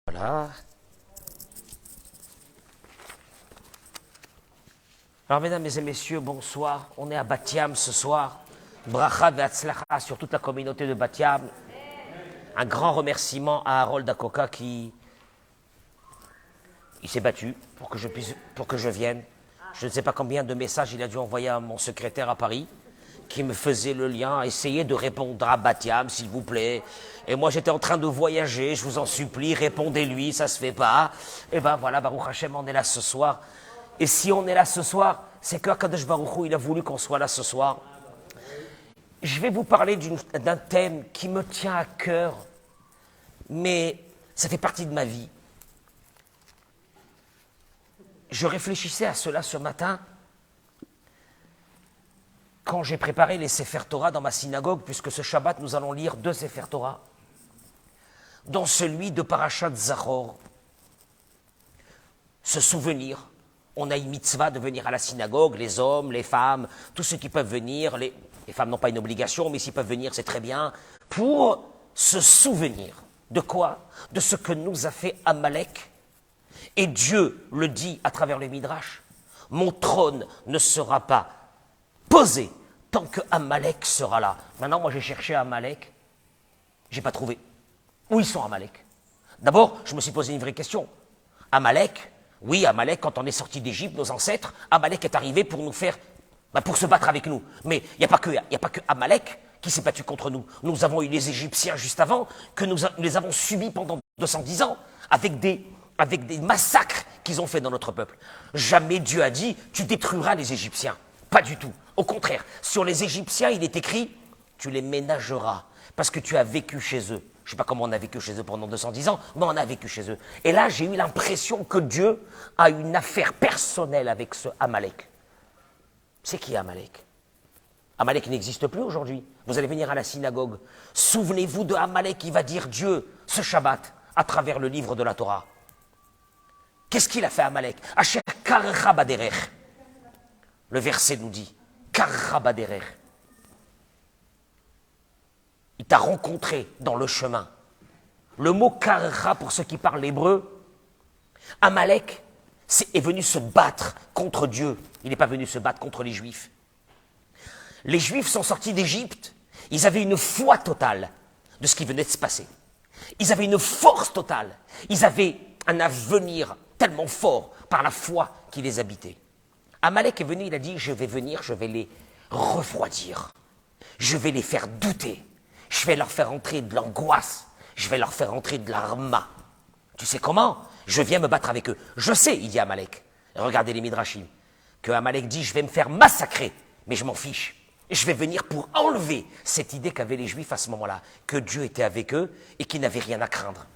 Voilà. Alors, mesdames et messieurs, bonsoir. On est à Bat Yam ce soir. Bracha ve'atzlacha sur toute la communauté de Bat Yam. Un grand remerciement à Harold Akoka qui il s'est battu pour que je vienne. Je ne sais pas combien de messages il a dû envoyer à mon secrétaire à Paris qui me faisait le lien, essayer de répondre à Bat Yam, s'il vous plaît. Et moi, j'étais en train de voyager, je vous en supplie, répondez-lui, ça se fait pas. Et ben voilà, Baruch Hashem, on est là ce soir. Et si on est là ce soir, c'est que Akadosh Baruch Hu, il a voulu qu'on soit là ce soir. Je vais vous parler d'un thème qui me tient à cœur, mais ça fait partie de ma vie. Je réfléchissais à cela ce matin, quand j'ai préparé les Sefer Torah dans ma synagogue, puisque ce Shabbat, nous allons lire 2 Sefer Torah, dont celui de Parashat Zachor. Se souvenir, on a une mitzvah de venir à la synagogue, les hommes, les femmes, tous ceux qui peuvent venir, les femmes n'ont pas une obligation, mais s'ils peuvent venir, c'est très bien, pour se souvenir de quoi? De ce que nous a fait Amalek. Et Dieu le dit à travers le Midrash, mon trône ne sera pas posé tant que Amalek sera là. Maintenant, moi, j'ai cherché Amalek, j'ai pas trouvé. Où ils sont, Amalek? D'abord, je me suis posé une vraie question. Amalek, oui, Amalek, quand on est sorti d'Égypte, nos ancêtres, Amalek est arrivé pour nous faire, pour se battre avec nous. Mais il n'y a pas que Amalek qui s'est battu contre nous. Nous avons eu les Égyptiens juste avant, que nous les avons subis pendant 210 ans, avec des massacres qu'ils ont fait dans notre peuple. Jamais Dieu a dit, tu détruiras les Égyptiens. Pas du tout. Au contraire, sur les Égyptiens, il est écrit, tu les ménageras, parce que tu as vécu chez eux. Je ne sais pas comment on a vécu chez eux pendant 210 ans, mais on a vécu chez eux. Et là, j'ai eu l'impression que Dieu a une affaire personnelle avec ce Amalek. C'est qui Amalek? Amalek n'existe plus aujourd'hui. Vous allez venir à la synagogue. Souvenez-vous de Amalek qui va dire Dieu ce Shabbat à travers le livre de la Torah. Qu'est-ce qu'il a fait Amalek? Asher karcha baderech. Le verset nous dit karcha baderech. Il t'a rencontré dans le chemin. Le mot karcha, pour ceux qui parlent hébreu, Amalek est venu se battre contre Dieu. Il n'est pas venu se battre contre les Juifs. Les Juifs sont sortis d'Égypte. Ils avaient une foi totale de ce qui venait de se passer. Ils avaient une force totale. Ils avaient un avenir tellement fort par la foi qui les habitait. Amalek est venu, il a dit, je vais venir, je vais les refroidir. Je vais les faire douter. Je vais leur faire entrer de l'angoisse. Je vais leur faire entrer de l'arma. Tu sais comment? Je viens me battre avec eux. Je sais, il dit Amalek. Regardez les Midrashim. Que Amalek dit, je vais me faire massacrer. Mais je m'en fiche. Je vais venir pour enlever cette idée qu'avaient les Juifs à ce moment-là. Que Dieu était avec eux et qu'ils n'avaient rien à craindre.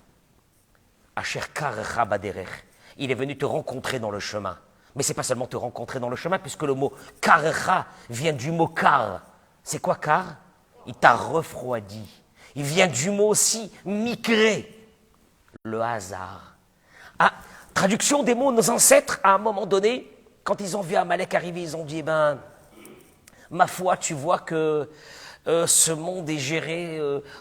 Asher karcha baderech. Il est venu te rencontrer dans le chemin. Mais ce n'est pas seulement te rencontrer dans le chemin, puisque le mot karcha vient du mot kar. C'est quoi kar? Il t'a refroidi. Il vient du mot aussi migré. Le hasard. Ah, traduction des mots, nos ancêtres, à un moment donné, quand ils ont vu Amalek arriver, ils ont dit, ma foi, tu vois que ce monde est géré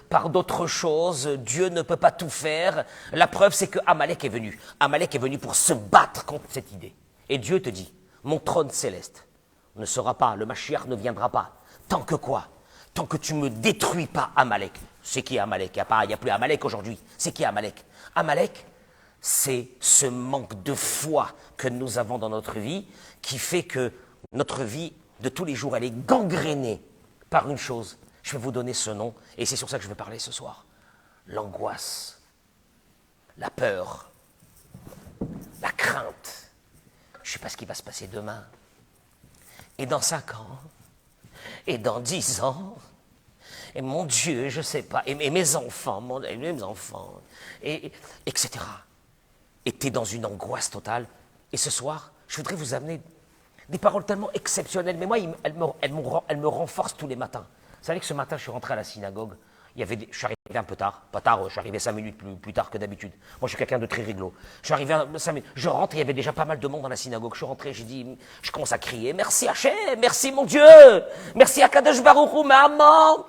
par d'autres choses, Dieu ne peut pas tout faire. La preuve, c'est que Amalek est venu. Amalek est venu pour se battre contre cette idée. Et Dieu te dit, mon trône céleste ne sera pas, le Mashiach ne viendra pas. Tant que quoi? Tant que tu ne me détruis pas Amalek. C'est qui Amalek? Il n'y a plus Amalek aujourd'hui. C'est qui Amalek? Amalek, c'est ce manque de foi que nous avons dans notre vie qui fait que notre vie de tous les jours, elle est gangrénée par une chose. Je vais vous donner ce nom et c'est sur ça que je vais parler ce soir. L'angoisse, la peur, la crainte. Je ne sais pas ce qui va se passer demain. Et dans 5 ans, et dans 10 ans, et mon Dieu, je ne sais pas, et mes enfants, etc. Et tu es dans une angoisse totale. Et ce soir, je voudrais vous amener des paroles tellement exceptionnelles, mais moi, elles me renforcent tous les matins. Vous savez que ce matin, je suis rentré à la synagogue, je suis arrivé un peu tard, pas tard, je suis arrivé 5 minutes plus tard que d'habitude. Moi, je suis quelqu'un de très réglo. Je suis arrivé 5 minutes, je rentre, il y avait déjà pas mal de monde dans la synagogue. Je suis rentré, je commence à crier, merci Hachem, merci mon Dieu, merci Akadosh Baruch Hu, maman,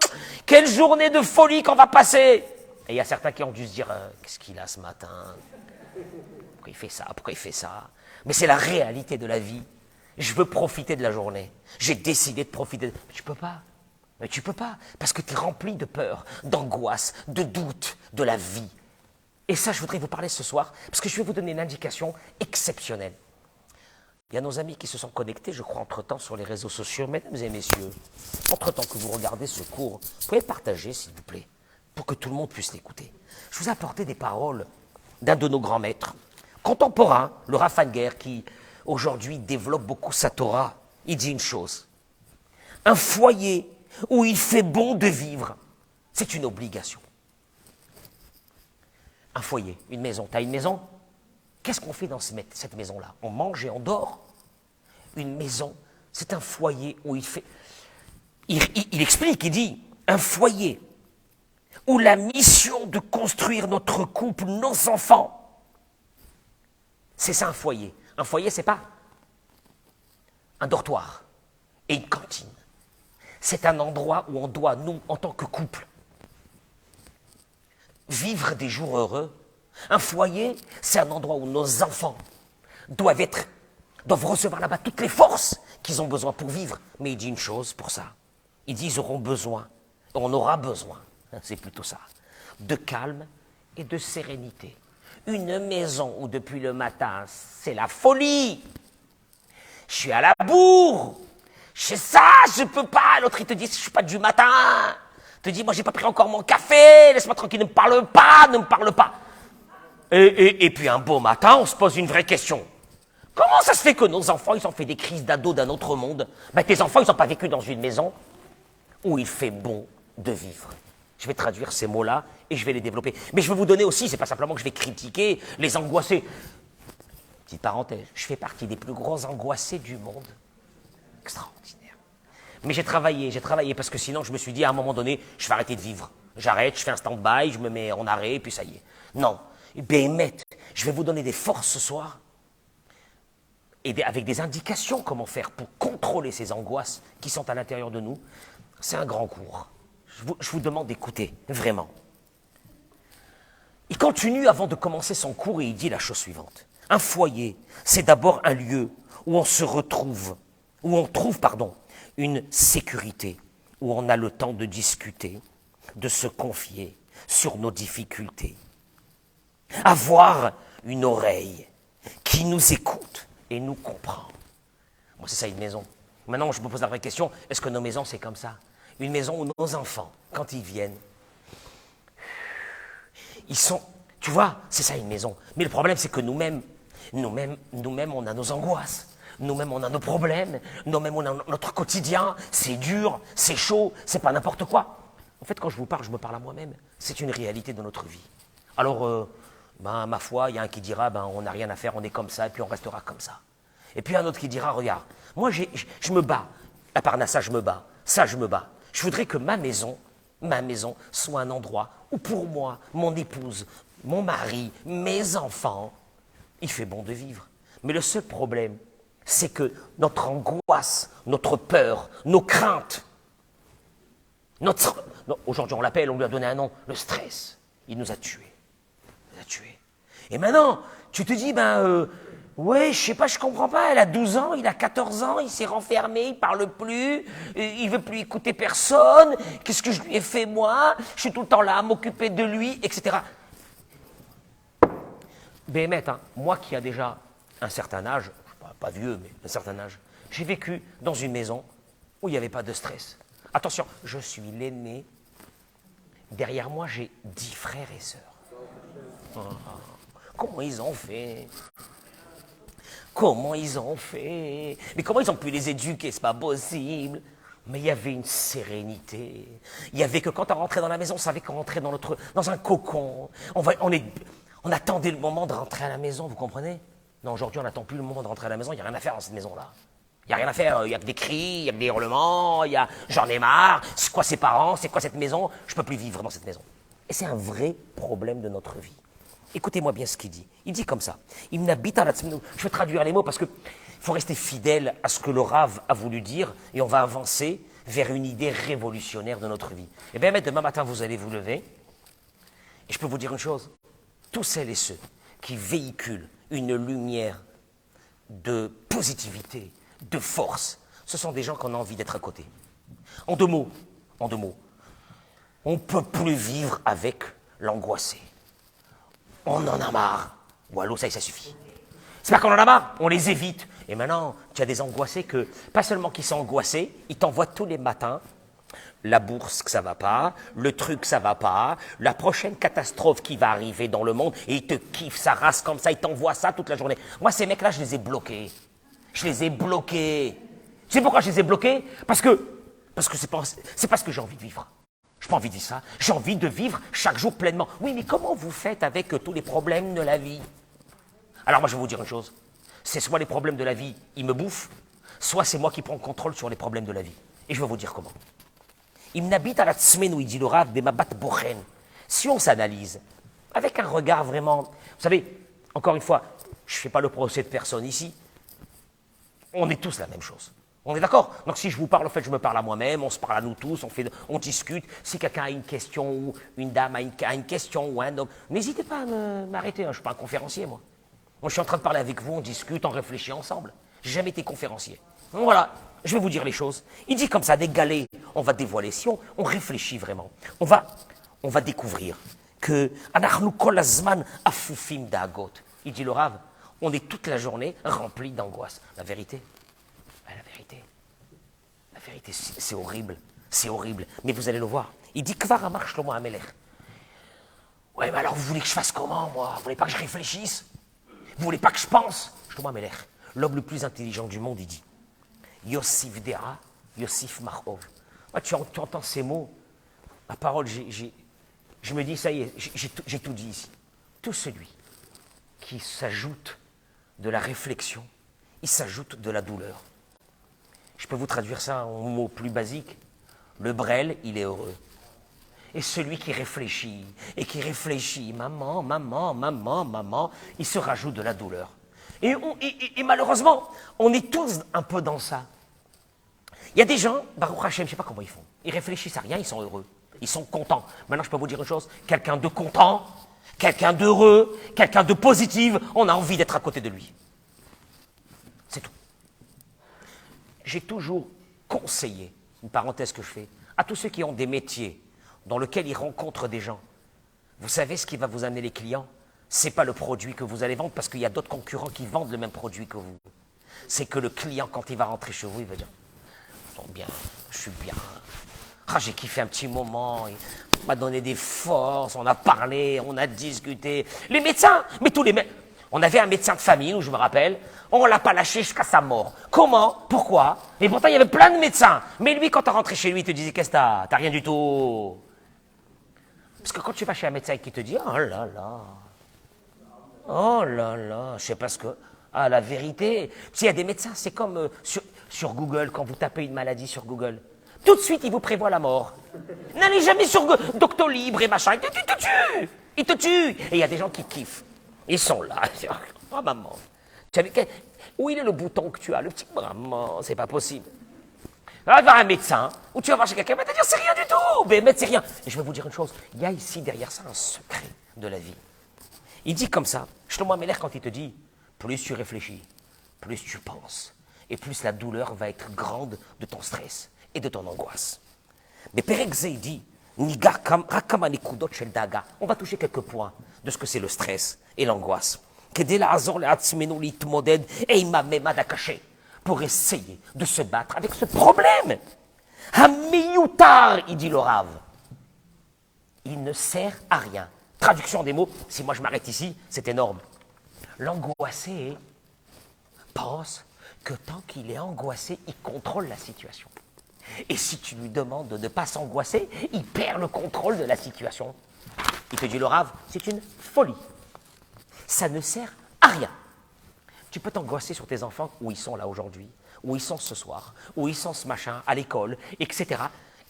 quelle journée de folie qu'on va passer. Et il y a certains qui ont dû se dire, qu'est-ce qu'il a ce matin? Pourquoi il fait ça? Pourquoi il fait ça? Mais c'est la réalité de la vie. Je veux profiter de la journée. J'ai décidé de profiter. Mais tu peux pas. Mais tu peux pas. Parce que tu es rempli de peur, d'angoisse, de doute de la vie. Et ça, je voudrais vous parler ce soir, parce que je vais vous donner une indication exceptionnelle. Il y a nos amis qui se sont connectés, je crois, entre-temps sur les réseaux sociaux. Mesdames et messieurs, entre-temps que vous regardez ce cours, vous pouvez le partager, s'il vous plaît, pour que tout le monde puisse l'écouter. Je vous ai apporté des paroles d'un de nos grands maîtres, contemporain, le Rav Anger, qui aujourd'hui développe beaucoup sa Torah. Il dit une chose: un foyer où il fait bon de vivre, c'est une obligation. Un foyer, une maison. Tu as une maison? Qu'est-ce qu'on fait dans cette maison-là? On mange et on dort. Une maison, c'est un foyer où il fait... Il explique, il dit, un foyer où la mission de construire notre couple, nos enfants, c'est ça un foyer. Un foyer, c'est pas un dortoir et une cantine. C'est un endroit où on doit, nous, en tant que couple, vivre des jours heureux. Un foyer, c'est un endroit où nos enfants doivent recevoir là-bas toutes les forces qu'ils ont besoin pour vivre. Mais il dit une chose pour ça. Il dit, ils auront besoin, on aura besoin, c'est plutôt ça, de calme et de sérénité. Une maison où depuis le matin, c'est la folie. Je suis à la bourre. Je sais ça, je peux pas. L'autre, il te dit, je suis pas du matin. Il te dit, moi, j'ai pas pris encore mon café. Laisse-moi tranquille, ne me parle pas, ne me parle pas. Et puis un beau matin, on se pose une vraie question. Comment ça se fait que nos enfants, ils ont fait des crises d'ados d'un autre monde? Ben, tes enfants, ils n'ont pas vécu dans une maison où il fait bon de vivre. Je vais traduire ces mots-là et je vais les développer. Mais je vais vous donner aussi, c'est pas simplement que je vais critiquer les angoissés. Petite parenthèse, je fais partie des plus gros angoissés du monde. Extraordinaire. Mais j'ai travaillé parce que sinon je me suis dit à un moment donné, je vais arrêter de vivre. J'arrête, je fais un stand-by, je me mets en arrêt et puis ça y est. Non. Béhémet, je vais vous donner des forces ce soir et avec des indications comment faire pour contrôler ces angoisses qui sont à l'intérieur de nous. C'est un grand cours. Je vous demande d'écouter, vraiment. Il continue avant de commencer son cours et il dit la chose suivante. Un foyer, c'est d'abord un lieu où on se retrouve, où on trouve, une sécurité, où on a le temps de discuter, de se confier sur nos difficultés. Avoir une oreille qui nous écoute et nous comprend. Moi, c'est ça une maison. Maintenant, je me pose la vraie question, est-ce que nos maisons, c'est comme ça? Une maison où nos enfants, quand ils viennent, ils sont... Tu vois, c'est ça une maison. Mais le problème, c'est que nous-mêmes, on a nos angoisses. Nous-mêmes, on a nos problèmes. Nous-mêmes, on a notre quotidien. C'est dur, c'est chaud, c'est pas n'importe quoi. En fait, quand je vous parle, je me parle à moi-même. C'est une réalité de notre vie. Alors, ma foi, il y a un qui dira, on n'a rien à faire, on est comme ça, et puis on restera comme ça. Et puis un autre qui dira, regarde, moi, je me bats. À Parnassa, je me bats. Ça, je me bats. Je voudrais que ma maison soit un endroit où pour moi, mon épouse, mon mari, mes enfants, il fait bon de vivre. Mais le seul problème, c'est que notre angoisse, notre peur, nos craintes, aujourd'hui on l'appelle, on lui a donné un nom, le stress, il nous a tués. Il nous a tués. Et maintenant, tu te dis, ouais, je sais pas, je comprends pas, elle a 12 ans, il a 14 ans, il s'est renfermé, il parle plus, il veut plus écouter personne, qu'est-ce que je lui ai fait moi? Je suis tout le temps là à m'occuper de lui, etc. Béhémet, moi qui a déjà un certain âge, pas vieux, mais un certain âge, j'ai vécu dans une maison où il n'y avait pas de stress. Attention, je suis l'aîné, derrière moi j'ai 10 frères et sœurs. Comment ils ont fait? Comment ils ont fait? Mais comment ils ont pu les éduquer? C'est pas possible. Mais il y avait une sérénité. Il y avait que quand on rentrait dans la maison, on savait qu'on rentrait dans un cocon. On attendait le moment de rentrer à la maison, vous comprenez? Non, aujourd'hui, on n'attend plus le moment de rentrer à la maison. Il n'y a rien à faire dans cette maison-là. Il n'y a rien à faire. Il n'y a que des cris, il y a que des hurlements, j'en ai marre. C'est quoi ses parents? C'est quoi cette maison? Je ne peux plus vivre dans cette maison. Et c'est un vrai problème de notre vie. Écoutez-moi bien ce qu'il dit. Il dit comme ça. Je vais traduire les mots parce qu'il faut rester fidèle à ce que le Rav a voulu dire et on va avancer vers une idée révolutionnaire de notre vie. Et bien, demain matin, vous allez vous lever Et je peux vous dire une chose, tous celles et ceux qui véhiculent une lumière de positivité, de force, ce sont des gens qu'on a envie d'être à côté. En deux mots, on ne peut plus vivre avec l'angoissé. On en a marre. Ou allô, ça suffit. C'est pas qu'on en a marre, on les évite. Et maintenant, tu as des angoissés que, pas seulement qu'ils sont angoissés, ils t'envoient tous les matins la bourse que ça va pas, le truc ça va pas, la prochaine catastrophe qui va arriver dans le monde, et ils te kiffent, ça rase comme ça, ils t'envoient ça toute la journée. Moi, ces mecs-là, je les ai bloqués. Je les ai bloqués. Tu sais pourquoi je les ai bloqués? Parce que c'est pas ce que j'ai envie de vivre. Je n'ai pas envie de vivre ça. J'ai envie de vivre chaque jour pleinement. Oui, mais comment vous faites avec tous les problèmes de la vie? Alors moi, je vais vous dire une chose. C'est soit les problèmes de la vie, ils me bouffent, soit c'est moi qui prends le contrôle sur les problèmes de la vie. Et je vais vous dire comment. Il m'habite à la tsmenou, il dit le Rav, de ma bat bochen. Si on s'analyse, avec un regard vraiment... Vous savez, encore une fois, je ne fais pas le procès de personne ici. On est tous la même chose. On est d'accord? Donc si je vous parle, en fait, je me parle à moi-même, on se parle à nous tous, on discute. Si quelqu'un a une question, ou une dame a une question, ou un homme, n'hésitez pas à m'arrêter, hein, je ne suis pas un conférencier, moi. Moi, je suis en train de parler avec vous, on discute, on réfléchit ensemble. J'ai jamais été conférencier. Donc voilà, je vais vous dire les choses. Il dit comme ça, des galets, on va dévoiler. Si on réfléchit vraiment, on va découvrir que Anachnu kol hazman afufim da'agot. Il dit le Rav, on est toute la journée rempli d'angoisse. La vérité, c'est horrible. C'est horrible. Mais vous allez le voir. Il dit Kvar amar Shlomo HaMelech. Ouais, mais alors vous voulez que je fasse comment, moi? Vous voulez pas que je réfléchisse? Vous voulez pas que je pense? Shlomo HaMelech, l'homme le plus intelligent du monde, il dit Yossif Dera, Yossif Marov. Moi, tu entends ces mots, la parole, je me dis, ça y est, j'ai tout dit ici. Tout celui qui s'ajoute de la réflexion, il s'ajoute de la douleur. Je peux vous traduire ça en mots plus basiques. Le Brel, il est heureux. Et celui qui réfléchit, maman, maman, maman, maman, il se rajoute de la douleur. Et malheureusement, on est tous un peu dans ça. Il y a des gens, Baruch Hashem, je ne sais pas comment ils font. Ils réfléchissent à rien, ils sont heureux. Ils sont contents. Maintenant, je peux vous dire une chose, quelqu'un de content, quelqu'un d'heureux, quelqu'un de positif, on a envie d'être à côté de lui. C'est tout. J'ai toujours conseillé, une parenthèse que je fais, à tous ceux qui ont des métiers dans lesquels ils rencontrent des gens. Vous savez ce qui va vous amener les clients? Ce n'est pas le produit que vous allez vendre, parce qu'il y a d'autres concurrents qui vendent le même produit que vous. C'est que le client, quand il va rentrer chez vous, il va dire « Bien, je suis bien. Ah, j'ai kiffé un petit moment, il m'a donné des forces, on a parlé, on a discuté. » Les médecins, mais tous les médecins. On avait un médecin de famille, où je me rappelle, on ne l'a pas lâché jusqu'à sa mort. Comment? Pourquoi? Et pourtant, il y avait plein de médecins. Mais lui, quand tu rentré chez lui, il te disait « Qu'est-ce que t'as? T'as rien du tout. » Parce que quand tu vas chez un médecin qui te dit « Oh là là, je sais pas ce que... » Ah, la vérité. S'il y a des médecins, c'est comme sur Google, quand vous tapez une maladie sur Google. Tout de suite, il vous prévoit la mort. N'allez jamais sur Doctolib et machin. Il te tue. Il te tue. Et il y a des gens qui kiffent. Ils sont là. Oh, maman. Où il est le bouton que tu as? Le petit maman, c'est pas possible. Va voir un médecin, ou tu vas voir chez quelqu'un, il va te dire c'est rien du tout. Mais c'est rien. Et je vais vous dire une chose. Il y a ici, derrière ça, un secret de la vie. Il dit comme ça, Shlomo HaMelech, quand il te dit, plus tu réfléchis, plus tu penses, et plus la douleur va être grande de ton stress et de ton angoisse. Mais Perek Zé, il dit, Niga rakama nekudot shel daga. On va toucher quelques points de ce que c'est le stress et l'angoisse. Kedé la'azor le'atzmenu litmoded eima memad hakaché. Pour essayer de se battre avec ce problème. Hamiyutar, il dit le Rav. Il ne sert à rien. Traduction des mots, si moi je m'arrête ici, c'est énorme. L'angoissé pense que tant qu'il est angoissé, il contrôle la situation. Et si tu lui demandes de ne pas s'angoisser, il perd le contrôle de la situation. Il te dit le Rav, c'est une folie. Ça ne sert à rien. Tu peux t'angoisser sur tes enfants, où ils sont là aujourd'hui, où ils sont ce soir, où ils sont ce machin, à l'école, etc.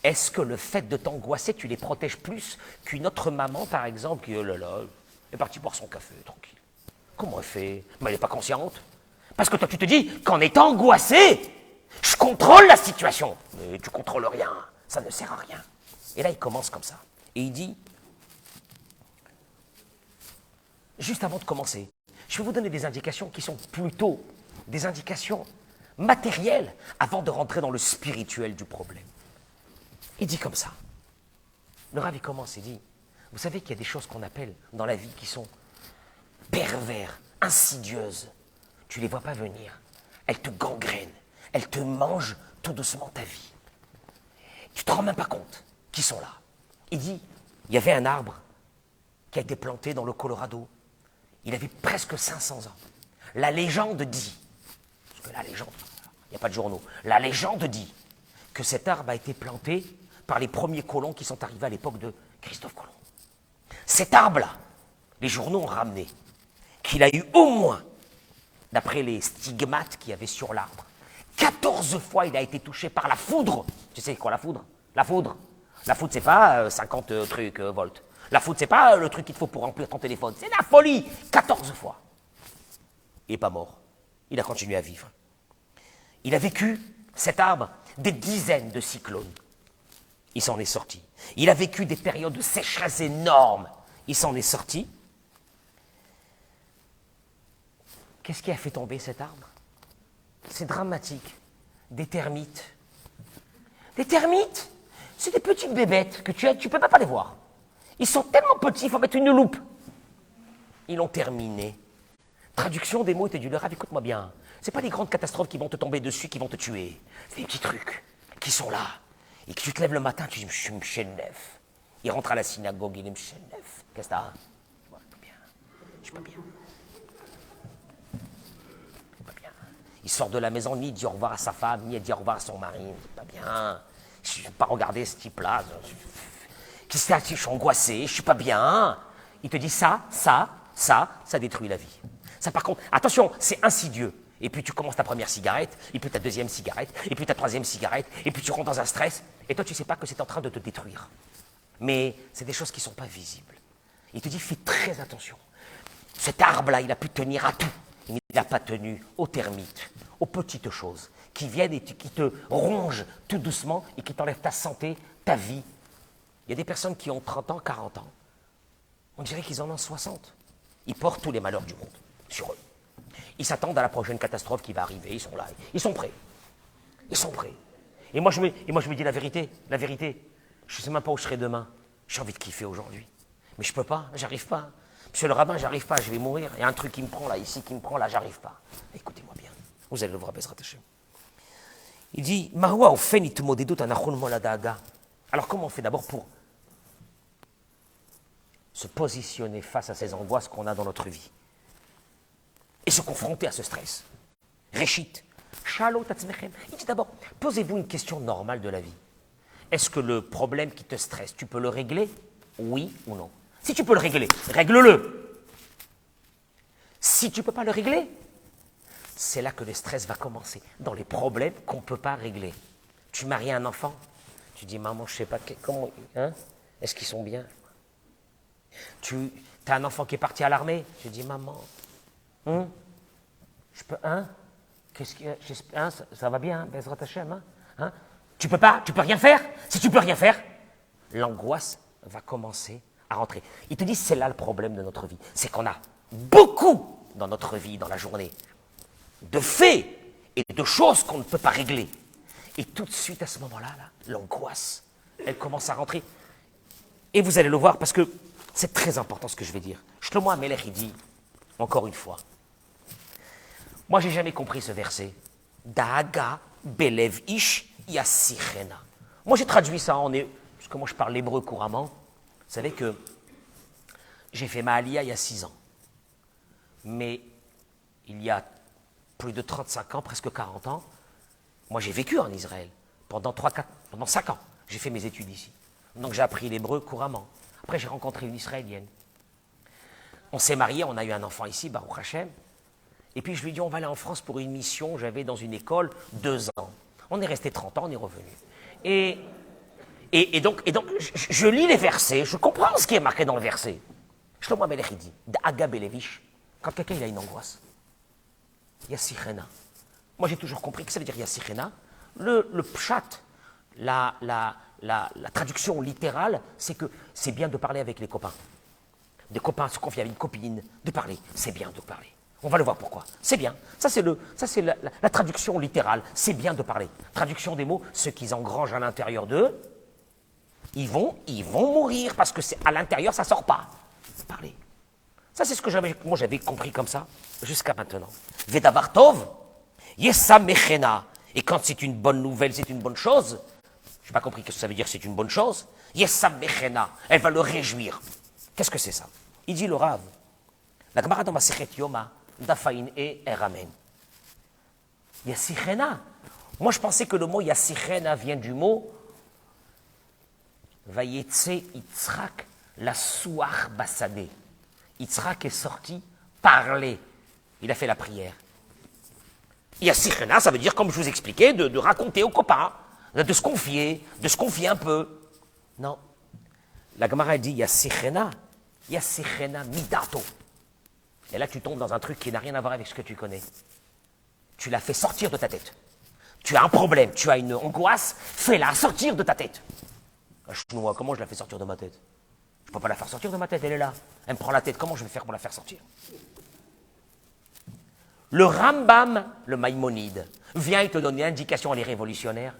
Est-ce que le fait de t'angoisser, tu les protèges plus qu'une autre maman, par exemple, qui, oh là là, est partie boire son café, tranquille. Comment elle fait? Mais elle n'est pas consciente. Parce que toi, tu te dis qu'en étant angoissé, je contrôle la situation. Mais tu contrôles rien, ça ne sert à rien. Et là, il commence comme ça. Et il dit, juste avant de commencer, je vais vous donner des indications qui sont plutôt des indications matérielles avant de rentrer dans le spirituel du problème. Il dit comme ça. Le Rav, il commence et dit, vous savez qu'il y a des choses qu'on appelle dans la vie qui sont pervers, insidieuses. Tu ne les vois pas venir. Elles te gangrènent. Elles te mangent tout doucement ta vie. Tu ne te rends même pas compte qu'ils sont là. Il dit, il y avait un arbre qui a été planté dans le Colorado. Il avait presque 500 ans. La légende dit, parce que la légende, il n'y a pas de journaux, la légende dit que cet arbre a été planté par les premiers colons qui sont arrivés à l'époque de Christophe Colomb. Cet arbre-là, les journaux ont ramené qu'il a eu au moins, d'après les stigmates qu'il y avait sur l'arbre, 14 fois il a été touché par la foudre. Tu sais quoi la foudre? La foudre. La foudre, c'est pas 50 volts. La foudre, c'est pas le truc qu'il te faut pour remplir ton téléphone. C'est la folie. 14 fois. Il n'est pas mort. Il a continué à vivre. Il a vécu, cet arbre, des dizaines de cyclones. Il s'en est sorti. Il a vécu des périodes de sécheresse énormes. Il s'en est sorti. Qu'est-ce qui a fait tomber cet arbre? C'est dramatique. Des termites. Des termites, c'est des petites bébêtes que tu ne peux pas les voir. Ils sont tellement petits, il faut mettre une loupe. Ils l'ont terminé. Traduction des mots, il te dit, le Rav, écoute-moi bien. Ce n'est pas des grandes catastrophes qui vont te tomber dessus, qui vont te tuer. C'est des petits trucs qui sont là. Et que tu te lèves le matin, tu dis, je suis Mchenef. Il rentre à la synagogue, il est Mchenef. Qu'est-ce que t'as? Je suis pas bien. Je suis pas bien. Il sort de la maison, ni dit au revoir à sa femme, ni dit au revoir à son mari. C'est pas bien. Je ne vais pas regarder ce type-là. Je suis angoissé, je suis pas bien. Il te dit ça détruit la vie. Ça, par contre, attention, c'est insidieux. Et puis tu commences ta première cigarette, et puis ta deuxième cigarette, et puis ta troisième cigarette, et puis tu rentres dans un stress, et toi tu ne sais pas que c'est en train de te détruire. Mais c'est des choses qui ne sont pas visibles. Il te dit, fais très attention. Cet arbre-là, il a pu tenir à tout. Il n'a pas tenu aux termites, aux petites choses qui viennent et qui te rongent tout doucement et qui t'enlèvent ta santé, ta vie. Il y a des personnes qui ont 30 ans, 40 ans. On dirait qu'ils en ont 60. Ils portent tous les malheurs du monde sur eux. Ils s'attendent à la prochaine catastrophe qui va arriver. Ils sont là. Ils sont prêts. Ils sont prêts. Et moi, je me dis la vérité. La vérité. Je ne sais même pas où je serai demain. J'ai envie de kiffer aujourd'hui. Mais je ne peux pas. J'arrive pas. Monsieur le rabbin, j'arrive pas, je vais mourir. Il y a un truc qui me prend là, ici, qui me prend là, j'arrive pas. Écoutez-moi bien. Vous allez le voir, Bezrat Hashem. Il dit, Mahoua, alors comment on fait d'abord pour se positionner face à ces angoisses qu'on a dans notre vie et se confronter à ce stress? Réchit. Il dit d'abord, posez-vous une question normale de la vie. Est-ce que le problème qui te stresse, tu peux le régler? Oui ou non? Si tu peux le régler, règle-le. Si tu ne peux pas le régler, c'est là que le stress va commencer, dans les problèmes qu'on ne peut pas régler. Tu maries un enfant, tu dis, maman, je ne sais pas, comment, hein, est-ce qu'ils sont bien? Tu as un enfant qui est parti à l'armée, tu dis, maman, je peux, qu'est-ce que, ça va bien, Bezrat Hashem, hein? Tu peux rien faire? Si tu peux rien faire, l'angoisse va commencer à rentrer. Il te dit, c'est là le problème de notre vie. C'est qu'on a beaucoup dans notre vie, dans la journée, de faits et de choses qu'on ne peut pas régler. Et tout de suite, à ce moment-là, l'angoisse, elle commence à rentrer. Et vous allez le voir, parce que c'est très important ce que je vais dire. Shlomo HaMelech, il dit, encore une fois, moi, j'ai jamais compris ce verset. Daaga belev ish yassichena. Moi, j'ai traduit ça parce que moi, je parle l'hébreu couramment. Vous savez que j'ai fait ma Aliyah il y a 6 ans. Mais il y a plus de 35 ans, presque 40 ans, moi j'ai vécu en Israël pendant 5 ans. J'ai fait mes études ici. Donc j'ai appris l'hébreu couramment. Après j'ai rencontré une Israélienne. On s'est mariés, on a eu un enfant ici, Baruch Hashem. Et puis je lui ai dit, on va aller en France pour une mission. J'avais dans une école 2 ans. On est resté 30 ans, on est revenu. Et donc, je lis les versets, je comprends ce qui est marqué dans le verset. Shlomo HaMelech, il dit, Da'aga belevish, quand quelqu'un il a une angoisse, yassichena. Moi, j'ai toujours compris que ça veut dire yassichena. Le pshat, la traduction littérale, c'est que c'est bien de parler avec les copains. des copains se confient à une copine, de parler. C'est bien de parler. On va le voir pourquoi. C'est bien. Ça, c'est la traduction littérale. C'est bien de parler. Traduction des mots, ceux qu'ils engrangent à l'intérieur d'eux, ils vont mourir parce que à l'intérieur, ça ne sort pas. Parler. Ça, c'est ce que moi j'avais compris comme ça jusqu'à maintenant. Vedavar tov, yesam mechena. Et quand c'est une bonne nouvelle, c'est une bonne chose. Je n'ai pas compris ce que ça veut dire c'est une bonne chose. Yesam mechena. Elle va le réjouir. Qu'est-ce que c'est ça? Il dit le Rav. La Gemara dans Masechet Yoma, Dafain et Eramen. Yassichena. Moi, je pensais que le mot Yassichena vient du mot Vayetse Yitzhak la Souach Bassadeh. Yitzhak est sorti parler. Il a fait la prière. Yassichena, ça veut dire, comme je vous expliquais, de raconter aux copains, de se confier un peu. Non. La Gemara dit Yassichena midato. Et là, tu tombes dans un truc qui n'a rien à voir avec ce que tu connais. Tu l'as fait sortir de ta tête. Tu as un problème, tu as une angoisse, fais-la sortir de ta tête. Un chinois, comment je la fais sortir de ma tête? Je ne peux pas la faire sortir de ma tête, elle est là. Elle me prend la tête, comment je vais faire pour la faire sortir? Le Rambam, le Maïmonide, vient, il te donne une indication, elle est révolutionnaire.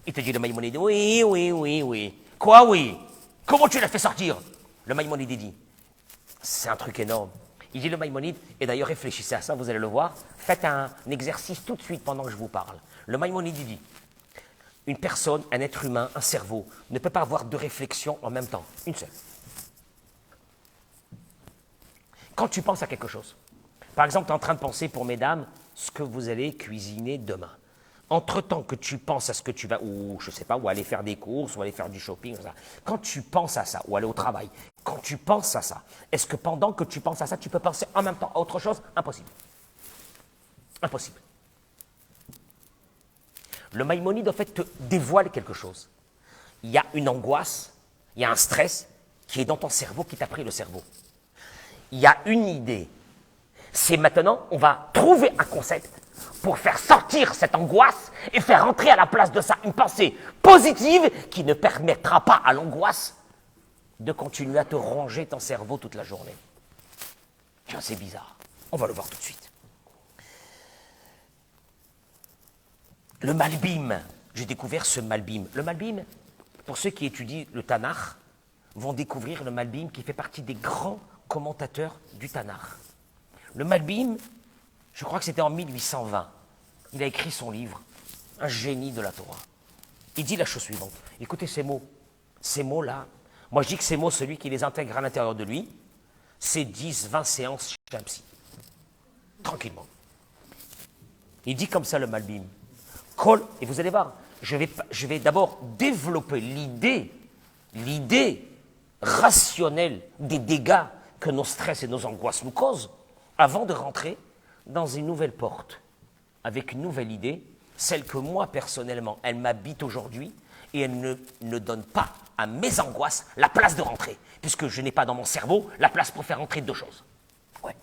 Il te dit, le Maïmonide, oui. Quoi, oui? Comment tu l'as fait sortir? Le Maïmonide, il dit, c'est un truc énorme. Il dit le Maïmonide, et d'ailleurs réfléchissez à ça, vous allez le voir, faites un exercice tout de suite pendant que je vous parle. Le Maïmonide, il dit, une personne, un être humain, un cerveau, ne peut pas avoir deux réflexions en même temps, une seule. Quand tu penses à quelque chose, par exemple, tu es en train de penser pour mesdames, ce que vous allez cuisiner demain. Entre-temps que tu penses à ce que tu vas, ou je ne sais pas, ou aller faire des courses, ou aller faire du shopping, quand tu penses à ça, ou aller au travail, quand tu penses à ça, est-ce que pendant que tu penses à ça, tu peux penser en même temps à autre chose? Impossible. Impossible. Le Maïmonide, en fait, te dévoile quelque chose. Il y a une angoisse, il y a un stress qui est dans ton cerveau, qui t'a pris le cerveau. Il y a une idée. C'est maintenant, on va trouver un concept pour faire sortir cette angoisse et faire entrer à la place de ça une pensée positive qui ne permettra pas à l'angoisse de continuer à te ronger ton cerveau toute la journée. Tiens, c'est bizarre. On va le voir tout de suite. Le Malbim. J'ai découvert ce Malbim. Le Malbim, pour ceux qui étudient le Tanakh, vont découvrir le Malbim qui fait partie des grands commentateurs du Tanakh. Le Malbim, je crois que c'était en 1820. Il a écrit son livre, un génie de la Torah. Il dit la chose suivante. Écoutez ces mots. Ces mots-là, moi je dis que ces mots, celui qui les intègre à l'intérieur de lui, c'est 10, 20 séances chez un psy. Tranquillement. Il dit comme ça le Malbim. Et vous allez voir, je vais d'abord développer l'idée rationnelle des dégâts que nos stress et nos angoisses nous causent, avant de rentrer dans une nouvelle porte, avec une nouvelle idée, celle que moi, personnellement, elle m'habite aujourd'hui, et elle ne donne pas à mes angoisses la place de rentrer, puisque je n'ai pas dans mon cerveau la place pour faire entrer deux choses. Ouais.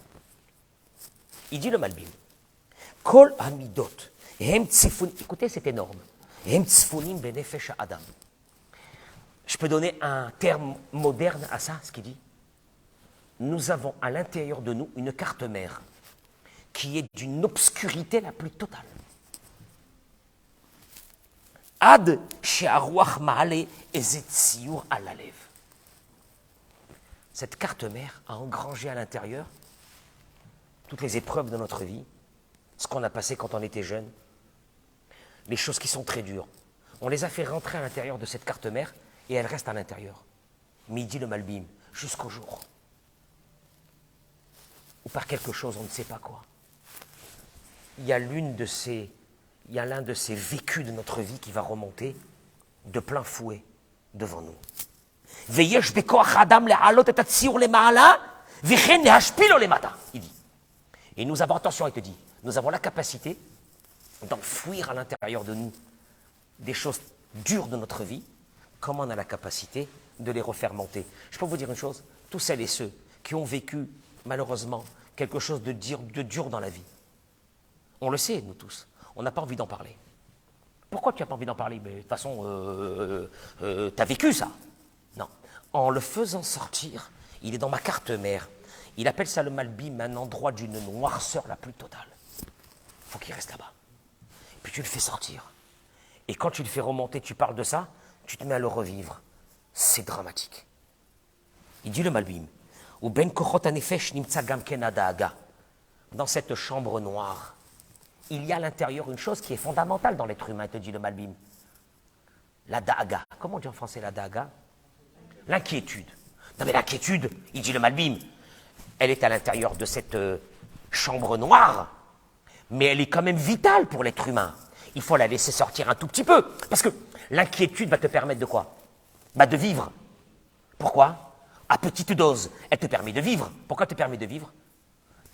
Il dit le Malbim. Kol amidot. Écoutez, c'est énorme. Adam. Je peux donner un terme moderne à ça, ce qu'il dit. Nous avons à l'intérieur de nous une carte mère qui est d'une obscurité la plus totale. Ad she'aruach ma'ale ezetziur alalev. Cette carte mère a engrangé à l'intérieur toutes les épreuves de notre vie, ce qu'on a passé quand on était jeune, les choses qui sont très dures. On les a fait rentrer à l'intérieur de cette carte mère et elles restent à l'intérieur. Mais il dit le Malbim, jusqu'au jour ou par quelque chose, on ne sait pas quoi. Il y a l'un de ces vécus de notre vie qui va remonter de plein fouet devant nous. Il dit. Et nous avons, attention, il te dit, nous avons la capacité d'enfouir à l'intérieur de nous des choses dures de notre vie, comme on a la capacité de les refaire monter. Je peux vous dire une chose, tous celles et ceux qui ont vécu malheureusement quelque chose de dur dans la vie, on le sait, nous tous, on n'a pas envie d'en parler. Pourquoi tu n'as pas envie d'en parler? Mais de toute façon, tu as vécu ça. Non. En le faisant sortir, il est dans ma carte mère. Il appelle ça le Malbim, un endroit d'une noirceur la plus totale. Il faut qu'il reste là-bas. Puis tu le fais sortir. Et quand tu le fais remonter, tu parles de ça, tu te mets à le revivre. C'est dramatique. Il dit le Malbim, ou ben kochot anefesh nimtsa gamken adaaga. Dans cette chambre noire, il y a à l'intérieur une chose qui est fondamentale dans l'être humain, te dit le Malbim. La daaga. Comment on dit en français la daaga? L'inquiétude. Non mais l'inquiétude, il dit le Malbim, elle est à l'intérieur de cette chambre noire, mais elle est quand même vitale pour l'être humain. Il faut la laisser sortir un tout petit peu, parce que l'inquiétude va te permettre de quoi? Bah de vivre. Pourquoi? À petite dose, elle te permet de vivre. Pourquoi elle te permet de vivre?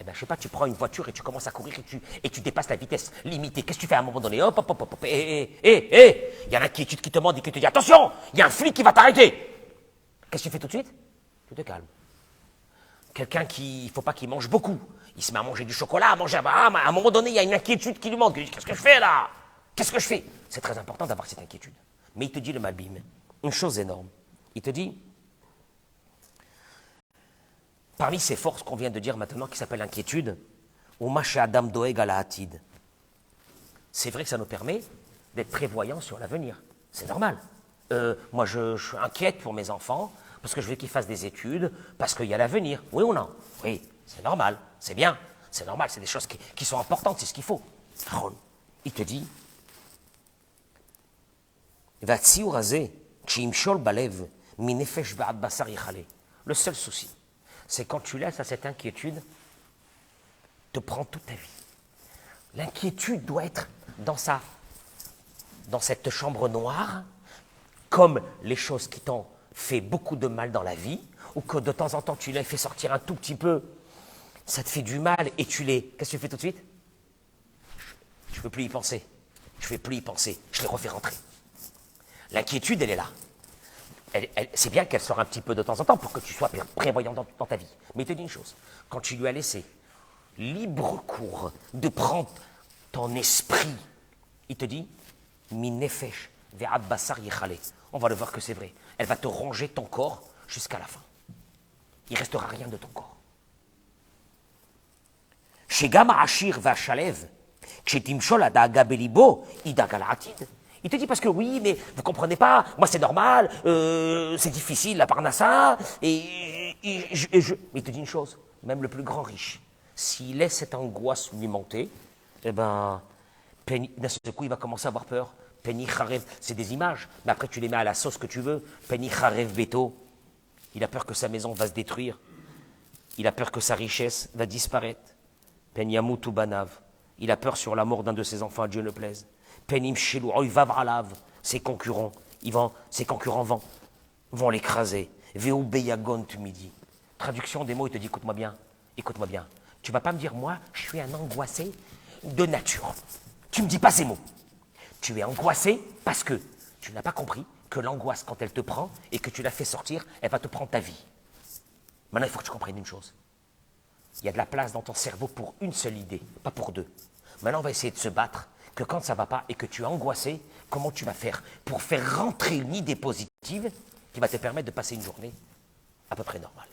Eh bien, je sais pas, tu prends une voiture et tu commences à courir et tu dépasses la vitesse limitée. Qu'est-ce que tu fais à un moment donné? Hop, hop, hop, hop, il y a l'inquiétude qui te demande et qui te dit, attention, il y a un flic qui va t'arrêter. Qu'est-ce que tu fais tout de suite? Tu te calmes. Quelqu'un il ne faut pas qu'il mange beaucoup. Il se met à manger du chocolat, à manger, à un moment donné, il y a une inquiétude qui lui manque. Il dit, qu'est-ce que je fais là? Qu'est-ce que je fais? C'est très important d'avoir cette inquiétude. Mais il te dit le Malbim, une chose énorme. Il te dit, parmi ces forces qu'on vient de dire maintenant, qui s'appellent l'inquiétude, Adam Doeg ala Atid. C'est vrai que ça nous permet d'être prévoyants sur l'avenir. C'est normal. Moi, je suis inquiète pour mes enfants, parce que je veux qu'ils fassent des études, parce qu'il y a l'avenir. Oui ou non? Oui, c'est normal, c'est bien, c'est normal, c'est des choses qui sont importantes, c'est ce qu'il faut. Il te dit, le seul souci, c'est quand tu laisses à cette inquiétude te prendre toute ta vie. L'inquiétude doit être dans cette chambre noire, comme les choses qui t'ont fait beaucoup de mal dans la vie, ou que de temps en temps tu les fais sortir un tout petit peu, ça te fait du mal et qu'est-ce que tu fais tout de suite? Je ne peux plus y penser. Je ne vais plus y penser. Je les refais rentrer. L'inquiétude, elle est là. C'est bien qu'elle sort un petit peu de temps en temps pour que tu sois prévoyant dans ta vie. Mais il te dit une chose. Quand tu lui as laissé libre cours de prendre ton esprit, il te dit, mi nefesh ve'ad basar yichale. On va le voir que c'est vrai. Elle va te ronger ton corps jusqu'à la fin. Il ne restera rien de ton corps. Shegam ha'ashir ve'ashalev, kshetimshol ha'da'aga belibo, idag al atid. Il te dit parce que oui, mais vous comprenez pas, moi c'est normal, c'est difficile la parnassa, mais il te dit une chose, même le plus grand riche, s'il laisse cette angoisse lui monter, eh ben, d'un seul coup il va commencer à avoir peur. Penny Kharev, c'est des images, mais après tu les mets à la sauce que tu veux. Penny Kharev Beto, il a peur que sa maison va se détruire, il a peur que sa richesse va disparaître. Penny Yamutu Banav, il a peur sur la mort d'un de ses enfants, à Dieu ne plaise. Penim Shelou, Vavralav, ses concurrents vont l'écraser. Veu Beyagon, tu me dis. Traduction des mots, il te dit, écoute-moi bien. Tu ne vas pas me dire, moi, je suis un angoissé de nature. Tu ne me dis pas ces mots. Tu es angoissé parce que tu n'as pas compris que l'angoisse, quand elle te prend et que tu la fais sortir, elle va te prendre ta vie. Maintenant, il faut que tu comprennes une chose. Il y a de la place dans ton cerveau pour une seule idée, pas pour deux. Maintenant, on va essayer de se battre. Que quand ça ne va pas et que tu es angoissé, comment tu vas faire pour faire rentrer une idée positive qui va te permettre de passer une journée à peu près normale.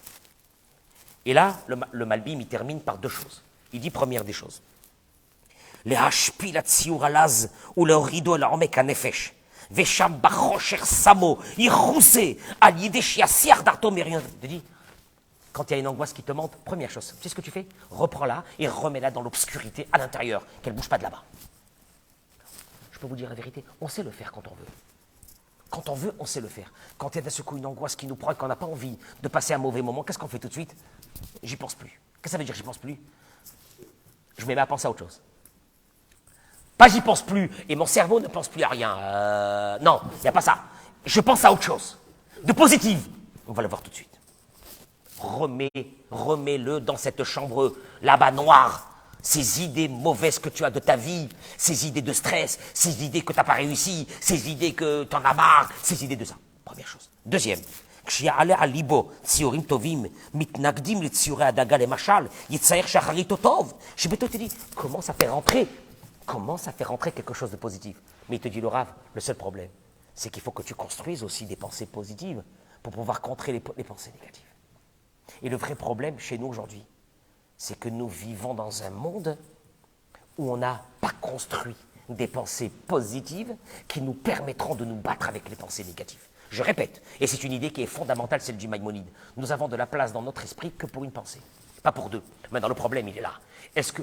Et là, le Malbim, il termine par deux choses. Il dit première des choses. Les hashpi la tsiur alaz ou le rideau la omek anefesh. Vesham bachosher samo, irousé, alidé chiassiar d'arto mérien. Il dit, quand il y a une angoisse qui te monte, première chose, tu sais ce que tu fais? Reprends-la et remets-la dans l'obscurité à l'intérieur, qu'elle ne bouge pas de là-bas. Je peux vous dire la vérité, on sait le faire quand on veut. Quand on veut, on sait le faire. Quand il y a d'un seul coup une angoisse qui nous prend et qu'on n'a pas envie de passer un mauvais moment, qu'est-ce qu'on fait tout de suite? J'y pense plus. Qu'est-ce que ça veut dire j'y pense plus? Je me mets à penser à autre chose. Pas j'y pense plus et mon cerveau ne pense plus à rien. Non, il n'y a pas ça. Je pense à autre chose. De positive. On va le voir tout de suite. Remets-le dans cette chambre là-bas noire. Ces idées mauvaises que tu as de ta vie, ces idées de stress, ces idées que tu n'as pas réussi, ces idées que tu en as marre, ces idées de ça. Première chose. Deuxième. Comment ça fait rentrer? Comment ça fait rentrer quelque chose de positif? Mais il te dit le Rav, le seul problème, c'est qu'il faut que tu construises aussi des pensées positives pour pouvoir contrer les pensées négatives. Et le vrai problème chez nous aujourd'hui, c'est que nous vivons dans un monde où on n'a pas construit des pensées positives qui nous permettront de nous battre avec les pensées négatives. Je répète, et c'est une idée qui est fondamentale, celle du Maïmonide. Nous avons de la place dans notre esprit que pour une pensée, pas pour deux. Maintenant, le problème, il est là. Est-ce que...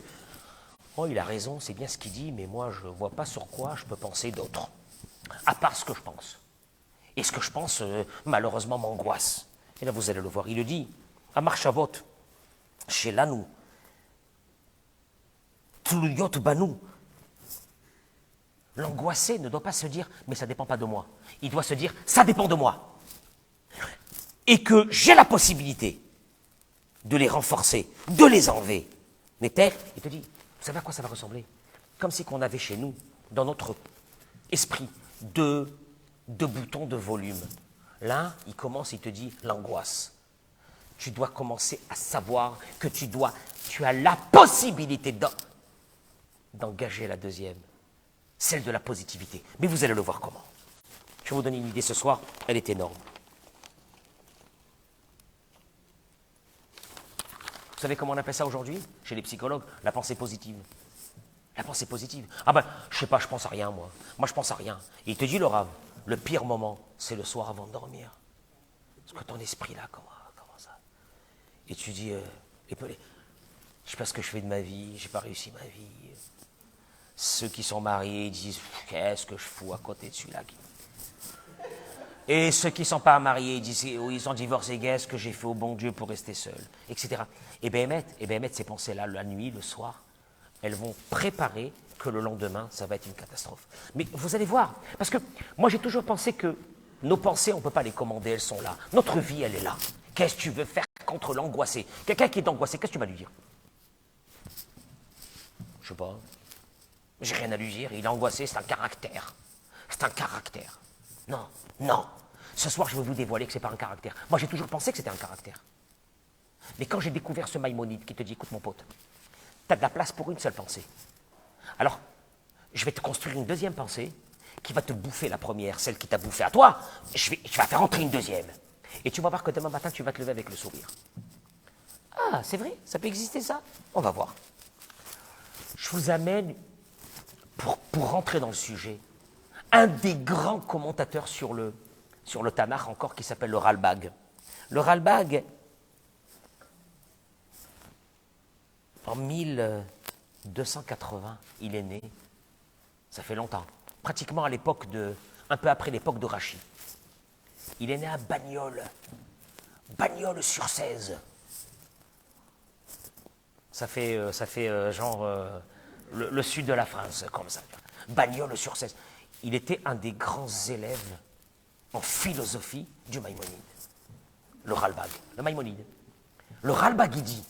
Oh, il a raison, c'est bien ce qu'il dit, mais moi, je ne vois pas sur quoi je peux penser d'autre, à part ce que je pense. Et ce que je pense, malheureusement, m'angoisse. Et là, vous allez le voir, il le dit, à Marchavot, chez Lanou, Tuluyot Banou. L'angoissé ne doit pas se dire, mais ça ne dépend pas de moi. Il doit se dire, ça dépend de moi. Et que j'ai la possibilité de les renforcer, de les enlever. Mais tel, il te dit, vous savez à quoi ça va ressembler? Comme si qu'on avait chez nous, dans notre esprit, deux boutons de volume. Là, il commence, il te dit, l'angoisse. Tu dois commencer à savoir que tu as la possibilité d'engager la deuxième, celle de la positivité. Mais vous allez le voir comment. Je vais vous donner une idée ce soir, elle est énorme. Vous savez comment on appelle ça aujourd'hui, chez les psychologues? La pensée positive. La pensée positive. Ah ben, je sais pas, je pense à rien, moi. Moi, je pense à rien. Et il te dit, le Rav, le pire moment, c'est le soir avant de dormir. Parce que ton esprit, là, comment ça? Et tu dis, je sais pas ce que je fais de ma vie, j'ai pas réussi ma vie. Ceux qui sont mariés disent, qu'est-ce que je fous à côté de celui-là? Et ceux qui ne sont pas mariés disent, ils sont divorcés, qu'est-ce que j'ai fait au bon Dieu pour rester seul, etc. Et bien, ces pensées-là, la nuit, le soir, elles vont préparer que le lendemain, ça va être une catastrophe. Mais vous allez voir, parce que moi j'ai toujours pensé que nos pensées, on ne peut pas les commander, elles sont là. Notre vie, elle est là. Qu'est-ce que tu veux faire contre l'angoissé? Quelqu'un qui est angoissé, qu'est-ce que tu vas lui dire? Je sais pas. J'ai rien à lui dire, il est angoissé, c'est un caractère. C'est un caractère. Non, non. Ce soir, je vais vous dévoiler que ce n'est pas un caractère. Moi, j'ai toujours pensé que c'était un caractère. Mais quand j'ai découvert ce Maïmonide qui te dit, écoute mon pote, tu as de la place pour une seule pensée. Alors, je vais te construire une deuxième pensée qui va te bouffer la première, celle qui t'a bouffé à toi. Tu vas faire entrer une deuxième. Et tu vas voir que demain matin, tu vas te lever avec le sourire. Ah, c'est vrai, ça peut exister ça? On va voir. Je vous amène, pour rentrer dans le sujet, un des grands commentateurs sur le Tanakh encore, qui s'appelle le Ralbag. Le Ralbag, en 1280, il est né. Ça fait longtemps. Pratiquement un peu après l'époque de Rachi. Il est né à Bagnoles. Bagnoles-sur-Cèze. Ça fait genre le sud de la France, comme ça. Bagnoles-sur-Cèze. Il était un des grands élèves en philosophie du Maïmonide. Le Ralbag, le Maïmonide. Le Ralbag, il dit,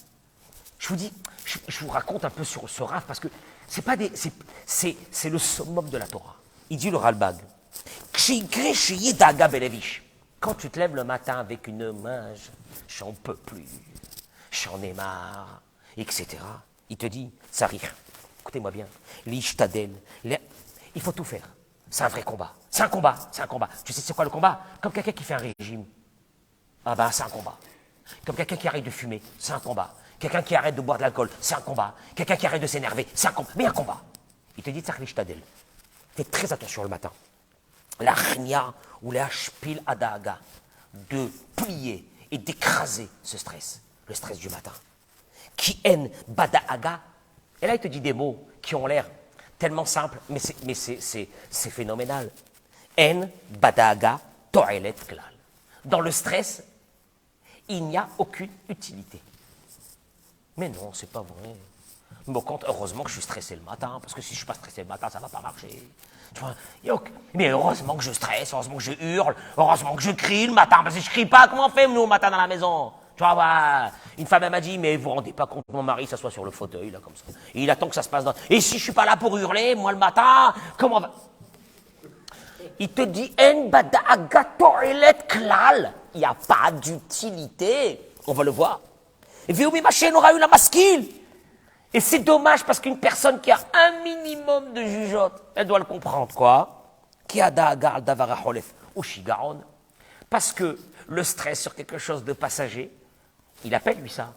je vous raconte un peu sur ce Rav, parce que c'est le summum de la Torah. Il dit le Ralbag, quand tu te lèves le matin avec une main, j'en peux plus, j'en ai marre, etc. Il te dit, ça rire, écoutez-moi bien, l'ishtadel, il faut tout faire. C'est un vrai combat. C'est un combat. Tu sais c'est quoi le combat? Comme quelqu'un qui fait un régime. Ah ben c'est un combat. Comme quelqu'un qui arrête de fumer, c'est un combat. Quelqu'un qui arrête de boire de l'alcool, c'est un combat. Quelqu'un qui arrête de s'énerver, c'est un combat. Mais un combat. Il te dit Tzach Lishtadel. Fais très attention le matin. La chnia ou la shpil adaga. De plier et d'écraser ce stress. Le stress du matin. Ki en badaaga. Et là il te dit des mots qui ont l'air tellement simple, mais c'est phénoménal. En badaga toelet klal. Dans le stress, il n'y a aucune utilité. Mais non, c'est pas vrai. Mais au compte, heureusement que je suis stressé le matin, parce que si je ne suis pas stressé le matin, ça ne va pas marcher. Tu vois, mais heureusement que je stresse, heureusement que je hurle, heureusement que je crie le matin, parce que je ne crie pas, comment on fait nous au matin dans la maison? Tu vois, bah, une femme, elle m'a dit, mais vous ne vous rendez pas compte, mon mari s'assoit sur le fauteuil, là, comme ça. Et il attend que ça se passe dans... Et si je ne suis pas là pour hurler, moi, le matin, comment va... Il te dit, en badaaga toilet klal. Il n'y a pas d'utilité. On va le voir. Véoumi machin aura eu la masquille. Et c'est dommage parce qu'une personne qui a un minimum de jugeote, elle doit le comprendre, quoi. Qui a daagar davara holef ou shigaron. Parce que le stress sur quelque chose de passager, Il appelle, lui, ça.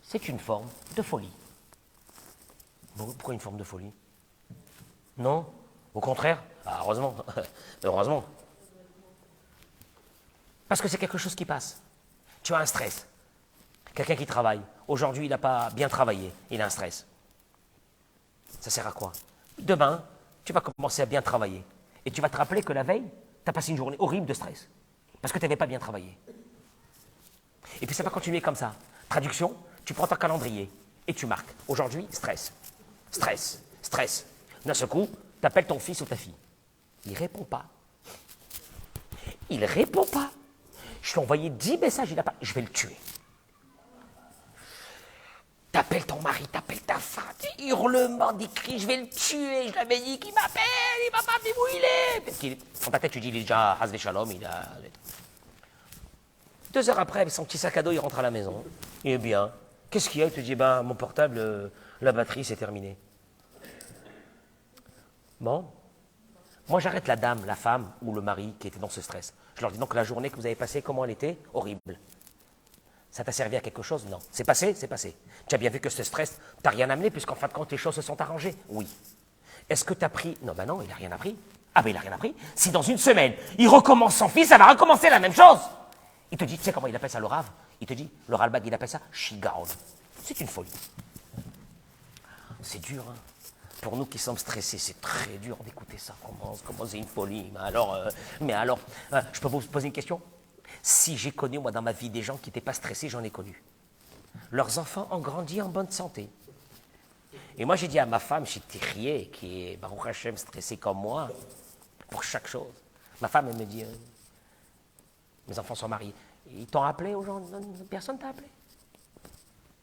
C'est une forme de folie. Bon, pourquoi une forme de folie? Non? Au contraire? Ah, heureusement. Heureusement. Parce que c'est quelque chose qui passe. Tu as un stress. Quelqu'un qui travaille. Aujourd'hui, il n'a pas bien travaillé. Il a un stress. Ça sert à quoi? Demain, tu vas commencer à bien travailler. Et tu vas te rappeler que la veille, tu as passé une journée horrible de stress. Parce que tu n'avais pas bien travaillé. Et puis ça va continuer comme ça. Traduction, tu prends ton calendrier et tu marques. Aujourd'hui, stress. Stress. Stress. D'un seul coup, tu appelles ton fils ou ta fille. Il ne répond pas. Il ne répond pas. Je lui ai envoyé 10 messages, il n'a pas. Je vais le tuer. T'appelles ton mari, t'appelles ta femme, des hurlements, des cris, je vais le tuer, je lui avais dit qu'il m'appelle, il m'a pas dit où il est. Dans ta tête, tu dis, il est déjà à Hasvé Shalom, il a... 2 heures après, avec son petit sac à dos, il rentre à la maison. Il est bien. Qu'est-ce qu'il y a? Il te dit, ben, mon portable, la batterie, c'est terminé. Bon. Moi, j'arrête la dame, la femme ou le mari qui était dans ce stress. Je leur dis donc la journée que vous avez passée, comment elle était? Horrible. Ça t'a servi à quelque chose? Non. C'est passé? C'est passé. Tu as bien vu que ce stress t'a rien amené, puisqu'en fin de compte, les choses se sont arrangées? Oui. Est-ce que tu as pris... Non, ben non, il n'a rien appris. Ah ben il n'a rien appris. Si dans une semaine, il recommence son fils, ça va recommencer la même chose. Il te dit, tu sais comment il appelle ça le rave? Il te dit, le ralbag, il appelle ça shigaon. C'est une folie. C'est dur, hein. Pour nous qui sommes stressés, c'est très dur d'écouter ça. Comment c'est une folie? Mais alors, je peux vous poser une question? Si j'ai connu, moi, dans ma vie, des gens qui n'étaient pas stressés, j'en ai connu. Leurs enfants ont grandi en bonne santé. Et moi, j'ai dit à ma femme, j'ai terrier, qui est, Baruch Hashem, stressée comme moi, pour chaque chose. Ma femme, elle me dit, mes enfants sont mariés. Ils t'ont appelé aux gens? Personne t'a appelé?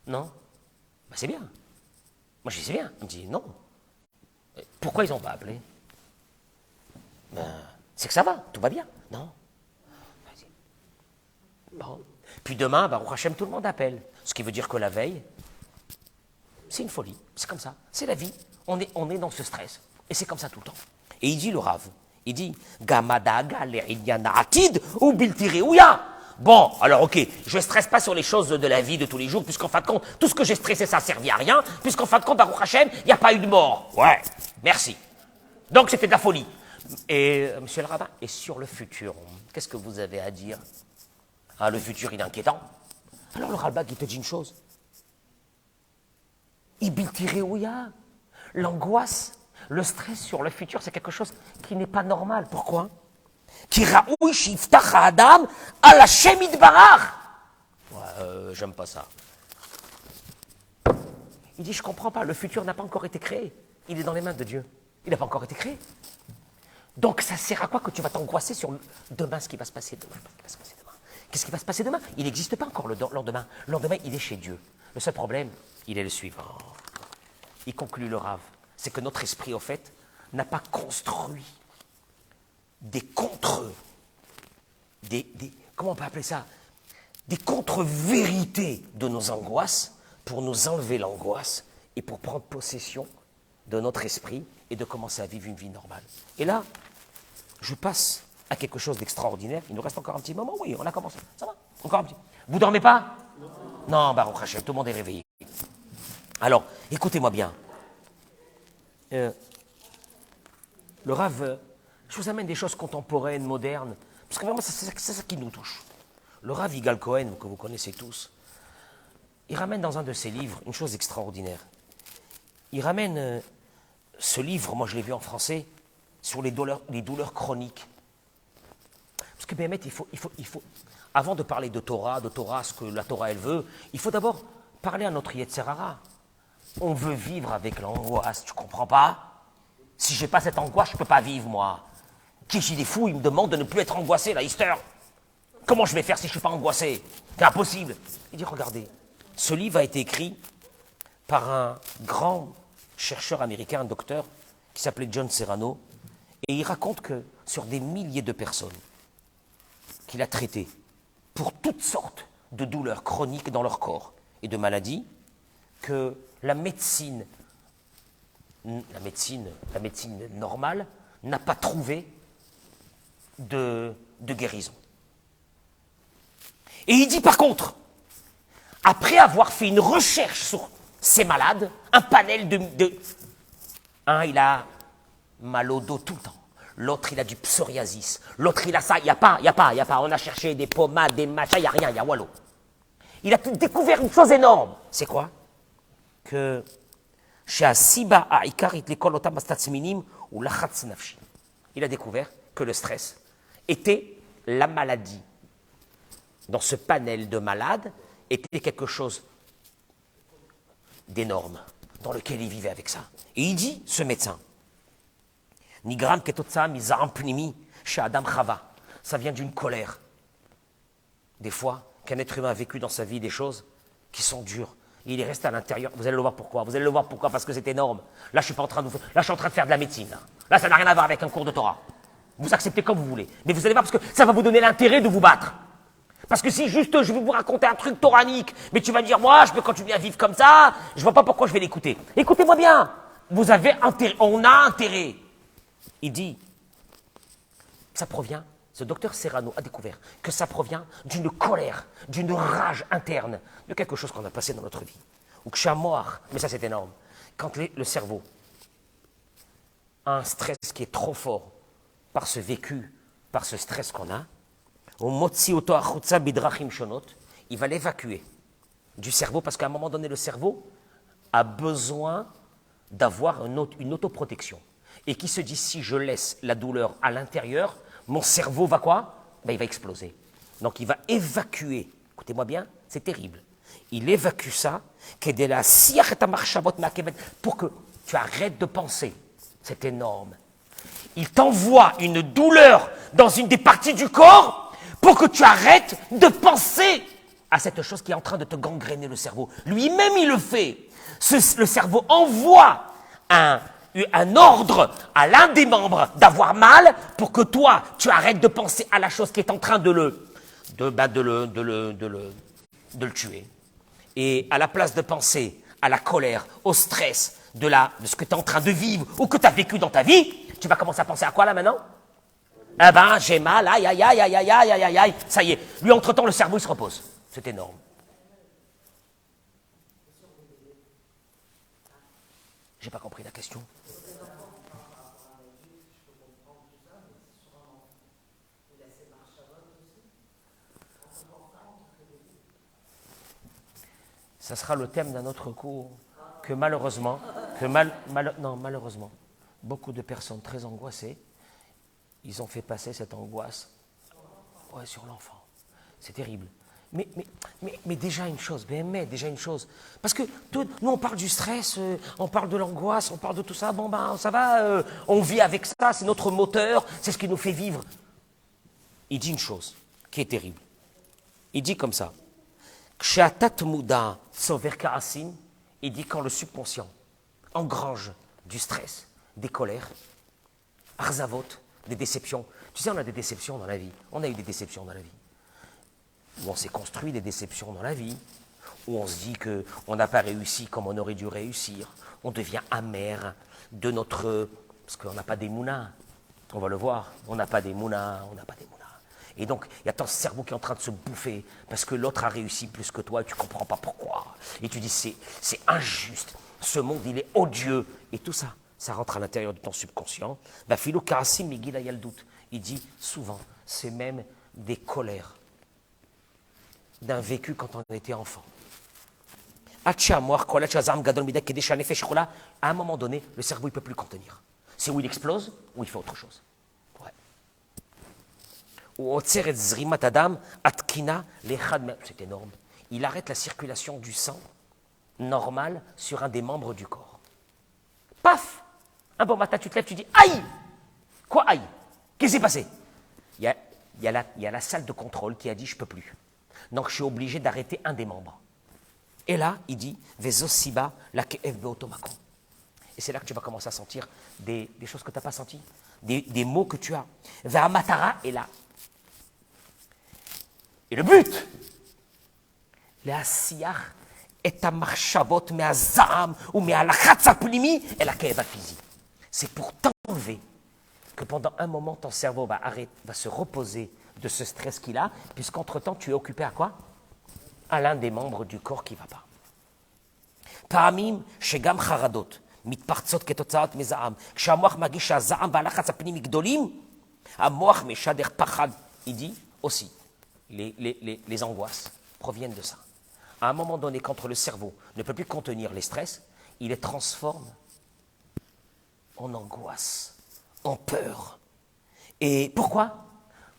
Non? Ben, c'est bien. Moi, je dis, c'est bien. Elle me dit, non. Pourquoi ils n'ont pas appelé? Ben, c'est que ça va, tout va bien. Non? Bon. Puis demain, Baruch Hashem, tout le monde appelle. Ce qui veut dire que la veille, c'est une folie. C'est comme ça. C'est la vie. On est dans ce stress. Et c'est comme ça tout le temps. Et il dit le Rav, il dit Gamadaga l'Iriana Atid ou Biltiri Ouya. Bon, alors ok, je ne stresse pas sur les choses de la vie de tous les jours, puisqu'en fin de compte, tout ce que j'ai stressé, ça ne servi à rien, puisqu'en fin de compte, Baruch Hashem, il n'y a pas eu de mort. Ouais, merci. Donc c'était de la folie. Et monsieur le rabbin, et sur le futur, qu'est-ce que vous avez à dire? Ah, le futur, il est inquiétant. Alors le Ralbag, il te dit une chose. Ibiltiréouya, l'angoisse, le stress sur le futur, c'est quelque chose qui n'est pas normal. Pourquoi? Qui raoui shiftach adam à la shemid barar. Ouais, j'aime pas ça. Il dit, je comprends pas, le futur n'a pas encore été créé. Il est dans les mains de Dieu. Il n'a pas encore été créé. Donc ça sert à quoi que tu vas t'angoisser sur demain, ce qui va se passer demain? Qu'est-ce qui va se passer demain? Il n'existe pas encore le lendemain. Le lendemain, il est chez Dieu. Le seul problème, il est le suivant. Il conclut le Rav. C'est que notre esprit, au fait, n'a pas construit des comment on peut appeler ça? Des contre-vérités de nos angoisses pour nous enlever l'angoisse et pour prendre possession de notre esprit et de commencer à vivre une vie normale. Et là, je passe à quelque chose d'extraordinaire. Il nous reste encore un petit moment. Oui, on a commencé. Ça va? Encore un petit. Vous dormez pas? Non, Baruch Hashem, tout le monde est réveillé. Alors, écoutez-moi bien. Le Rav, je vous amène des choses contemporaines, modernes, parce que vraiment, c'est ça qui nous touche. Le Rav Yigal Cohen, que vous connaissez tous, il ramène dans un de ses livres une chose extraordinaire. Il ramène ce livre, moi je l'ai vu en français, sur les douleurs chroniques. Parce que Béhémet, il faut, avant de parler de Torah, ce que la Torah elle veut, il faut d'abord parler à notre Yetzer Hara. On veut vivre avec l'angoisse, tu comprends pas? Si j'ai pas cette angoisse, je peux pas vivre, moi. Qui des fous, il me demande de ne plus être angoissé, la Easter. Comment je vais faire si je suis pas angoissé? C'est impossible. Il dit, regardez, ce livre a été écrit par un grand chercheur américain, un docteur, qui s'appelait John Serrano, et il raconte que sur des milliers de personnes qu'il a traitées pour toutes sortes de douleurs chroniques dans leur corps et de maladies, que la médecine normale n'a pas trouvé de guérison. Et il dit par contre, après avoir fait une recherche sur ces malades, un panel un, il a mal au dos tout le temps. L'autre, il a du psoriasis. L'autre, il a ça. Il n'y a pas. On a cherché des pommades, des machins, il n'y a rien, il y a wallo. Il a découvert une chose énorme. C'est quoi? Que chez Asiba à Ikarit l'école otam minim ou lachatz nafshi. Il a découvert que le stress était la maladie. Dans ce panel de malades, était quelque chose d'énorme dans lequel il vivait avec ça. Et il dit, ce médecin, Nigram ketotsa mizaram pnimi chez Adam Chava. Ça vient d'une colère. Des fois, qu'un être humain a vécu dans sa vie des choses qui sont dures. Et il est resté à l'intérieur. Vous allez le voir pourquoi. Vous allez le voir pourquoi. Parce que c'est énorme. Là, je suis pas en train de là, je suis en train de faire de la médecine. Là, ça n'a rien à voir avec un cours de Torah. Vous acceptez comme vous voulez. Mais vous allez voir parce que ça va vous donner l'intérêt de vous battre. Parce que si juste je vais vous raconter un truc toranique, mais tu vas me dire, moi, je peux continuer à vivre comme ça, je vois pas pourquoi je vais l'écouter. Écoutez-moi bien. Vous avez intérêt. On a intérêt. Il dit, ça provient, ce docteur Serrano a découvert que ça provient d'une colère, d'une rage interne, de quelque chose qu'on a passé dans notre vie. Ou que chamoir, mais ça c'est énorme. Quand le cerveau a un stress qui est trop fort par ce vécu, par ce stress qu'on a, il va l'évacuer du cerveau parce qu'à un moment donné, le cerveau a besoin d'avoir une autoprotection. Et qui se dit, si je laisse la douleur à l'intérieur, mon cerveau va quoi? Ben, il va exploser. Donc il va évacuer, écoutez-moi bien, c'est terrible. Il évacue ça, pour que tu arrêtes de penser. C'est énorme. Il t'envoie une douleur dans une des parties du corps pour que tu arrêtes de penser à cette chose qui est en train de te gangréner le cerveau. Lui-même, il le fait. Le cerveau envoie un ordre à l'un des membres d'avoir mal pour que toi, tu arrêtes de penser à la chose qui est en train de le tuer. Et à la place de penser à la colère, au stress, de ce que tu es en train de vivre ou que tu as vécu dans ta vie, tu vas commencer à penser à quoi là maintenant? Eh ben, j'ai mal, aïe, aïe, aïe, aïe, aïe, aïe, aïe, aïe, aïe. Ça y est. Lui, entre-temps, le cerveau, il se repose. C'est énorme. J'ai pas compris la question. Ça sera le thème d'un autre cours que malheureusement, malheureusement, beaucoup de personnes très angoissées, ils ont fait passer cette angoisse sur l'enfant. C'est terrible. Mais déjà une chose, déjà une chose. Parce que nous, on parle du stress, on parle de l'angoisse, on parle de tout ça. Bon, ben, ça va, on vit avec ça, c'est notre moteur, c'est ce qui nous fait vivre. Il dit une chose qui est terrible. Il dit comme ça. Il dit quand le subconscient engrange du stress, des colères, arzavot, des déceptions. Tu sais, on a des déceptions dans la vie. On a eu des déceptions dans la vie. Où on s'est construit des déceptions dans la vie, où on se dit qu'on n'a pas réussi comme on aurait dû réussir. On devient amer de notre... Parce qu'on n'a pas des mounas. On va le voir. On n'a pas des mounas, on n'a pas des mounas. Et donc, il y a ton cerveau qui est en train de se bouffer parce que l'autre a réussi plus que toi et tu ne comprends pas pourquoi. Et tu dis, c'est injuste. Ce monde, il est odieux. Et tout ça, ça rentre à l'intérieur de ton subconscient. Philo Karassim Megillah Yaldout, il dit souvent, c'est même des colères d'un vécu quand on était enfant. À un moment donné, le cerveau ne peut plus contenir. C'est où il explose ou il fait autre chose. C'est énorme. Il arrête la circulation du sang normal sur un des membres du corps. Paf! Un bon matin, tu te lèves, tu dis aïe! Quoi aïe? Qu'est-ce qui s'est passé? Il y a la salle de contrôle qui a dit je ne peux plus. Donc je suis obligé d'arrêter un des membres. Et là, il dit Vezosiba la ke'ev beotomakom. Et c'est là que tu vas commencer à sentir des choses que tu n'as pas senties, des mots que tu as. Ve'amatara est là. Et le but, c'est pour t'enlever que pendant un moment, ton cerveau va se reposer de ce stress qu'il a, puisqu'entre-temps, tu es occupé à quoi? à l'un des membres du corps qui ne va pas. פעמים שגם חרדות מתפרצות כתוצאות מזעם. כשהמוח מרגיש שהזעם והלחץ הפנימי גדולים, המוח משדר פחד. Il dit aussi, les angoisses proviennent de ça. À un moment donné, quand le cerveau ne peut plus contenir les stress, il les transforme en angoisse, en peur. Et pourquoi?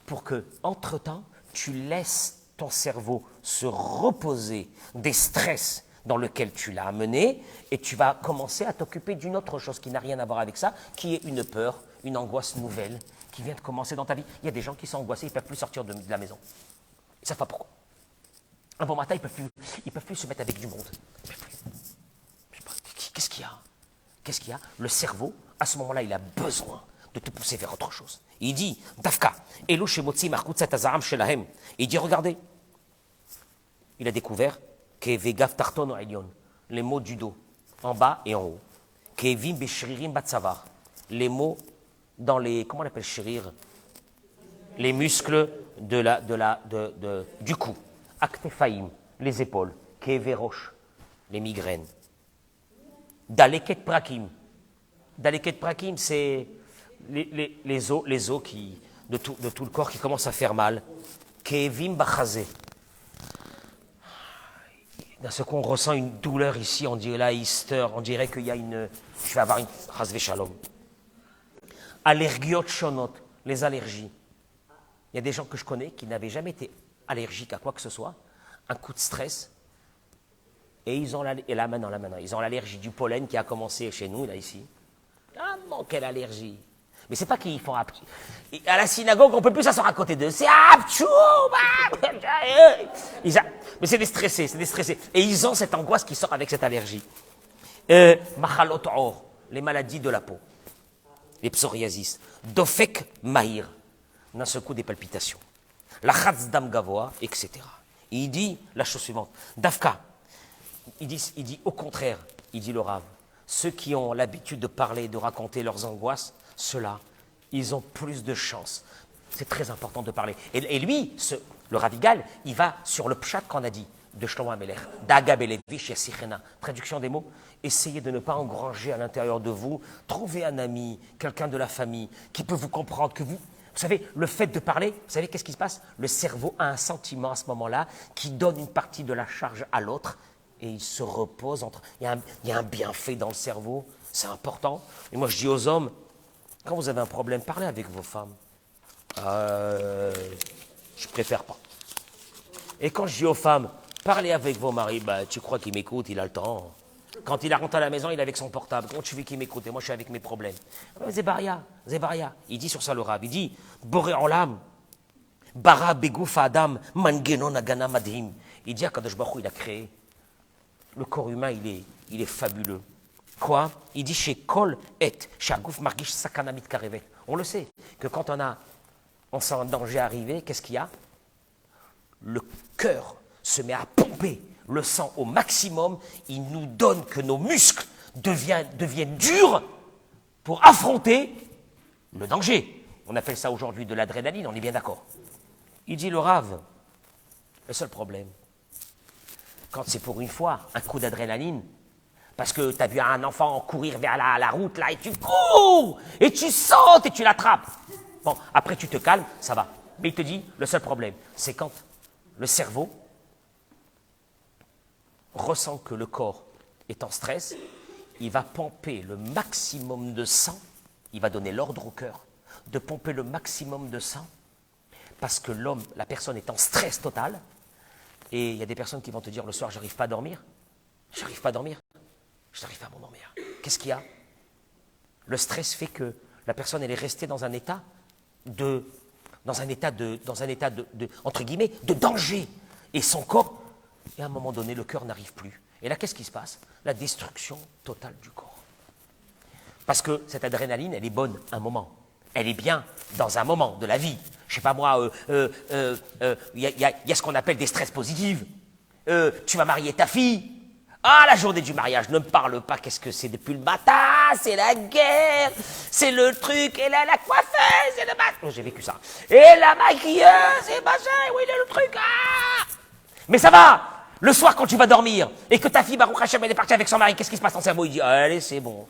Pour que, entre-temps, tu laisses ton cerveau se reposer des stress dans lesquels tu l'as amené, et tu vas commencer à t'occuper d'une autre chose qui n'a rien à voir avec ça, qui est une peur, une angoisse nouvelle, qui vient de commencer dans ta vie. Il y a des gens qui sont angoissés, ils ne peuvent plus sortir de la maison. Ils ne savent pas pourquoi. Un bon matin, ils ne peuvent plus se mettre avec du monde. Qu'est-ce qu'il y a? Qu'est-ce qu'il y a? Le cerveau, à ce moment-là, il a besoin de te pousser vers autre chose. Il dit, Dafka, Elo shemotzi markutzat azam shelahem. Il dit, regardez, il a découvert Kevegav tarton o elyon, les mots du dos, en bas et en haut. Kevim beshririm batsavar, les mots dans les, comment on appelle shrir? Les muscles du cou. Aktefaim, les épaules. Keverosh, les migraines. Daleket prakim. Daleket prakim, c'est les os qui, de tout le corps qui commencent à faire mal. Kevim bachazé. D'un seul coup, on ressent une douleur ici, on dirait là, Easter, on dirait qu'il y a une. Je vais avoir une. Chazvé shalom. Allergiot shonot, les allergies. Il y a des gens que je connais qui n'avaient jamais été allergiques à quoi que ce soit, un coup de stress, et ils ont maintenant, ils ont l'allergie du pollen qui a commencé chez nous, là, ici. Ah non, quelle allergie! Mais c'est pas qu'ils font à la synagogue, on ne peut plus s'asseoir à côté d'eux. C'est mais c'est des stressés, c'est des stressés. Et ils ont cette angoisse qui sort avec cette allergie. Machalot or, les maladies de la peau. Les psoriasis. Dofek mahir, d'un seul coup des palpitations. La dam gavoa, etc. Et il dit la chose suivante. Dafka, il dit au contraire, il dit le Rav, ceux qui ont l'habitude de parler, de raconter leurs angoisses, ceux-là, ils ont plus de chance. C'est très important de parler. Et lui, le Ravigal, il va sur le pshat qu'on a dit de Shlomo HaMelech. Daga belevish yasichena. Traduction des mots. Essayez de ne pas engranger à l'intérieur de vous. Trouvez un ami, quelqu'un de la famille qui peut vous comprendre, que vous. Vous savez, le fait de parler, vous savez qu'est-ce qui se passe? Le cerveau a un sentiment à ce moment-là qui donne une partie de la charge à l'autre et il se repose entre. Il y a un bienfait dans le cerveau, c'est important. Et moi je dis aux hommes, quand vous avez un problème, parlez avec vos femmes. Je préfère pas. Et quand je dis aux femmes, parlez avec vos maris, bah, tu crois qu'il m'écoute, il a le temps. Quand il rentre à la maison, il est avec son portable. Comment tu veux qu'il m'écoute? Et moi, je suis avec mes problèmes. Zébaria. Il dit sur ça le Rav, il dit, Boré Olam, Bara Begouf Adam, Mangenon Agana Madhim. Il dit à Kadosh Baruch Hu, il a créé. Le corps humain, il est fabuleux. Quoi? Il dit chez Kol et, chez Agouf Margish Sakanamit Karevet. On le sait, que quand on sent un danger arriver, qu'est-ce qu'il y a? Le cœur se met à pomper le sang au maximum, il nous donne que nos muscles deviennent durs pour affronter le danger. On appelle ça aujourd'hui de l'adrénaline, on est bien d'accord. Il dit le Rav, le seul problème, quand c'est pour une fois un coup d'adrénaline, parce que tu as vu un enfant courir vers la route là et tu cours et tu sautes et tu l'attrapes. Bon, après tu te calmes, ça va. Mais il te dit, le seul problème, c'est quand le cerveau ressent que le corps est en stress, il va pomper le maximum de sang, il va donner l'ordre au cœur de pomper le maximum de sang, parce que la personne est en stress total, et il y a des personnes qui vont te dire le soir, j'arrive pas à dormir, je n'arrive pas à m'endormir. Qu'est-ce qu'il y a? Le stress fait que la personne, elle est restée dans un état entre guillemets, de danger, et son corps. Et à un moment donné, le cœur n'arrive plus. Et là, qu'est-ce qui se passe? La destruction totale du corps. Parce que cette adrénaline, elle est bonne un moment. Elle est bien dans un moment de la vie. Je sais pas moi, il y a ce qu'on appelle des stress positifs. Tu vas marier ta fille. Ah, la journée du mariage, ne me parle pas, qu'est-ce que c'est depuis le matin? C'est la guerre, c'est le truc, et là, la coiffeuse, et le machin. J'ai vécu ça. Et la maquilleuse, et machin, oui, le truc, ah! Mais ça va! Le soir, quand tu vas dormir, et que ta fille, Baruch Hashem, elle est partie avec son mari, qu'est-ce qui se passe dans ton cerveau? Il dit, allez, c'est bon.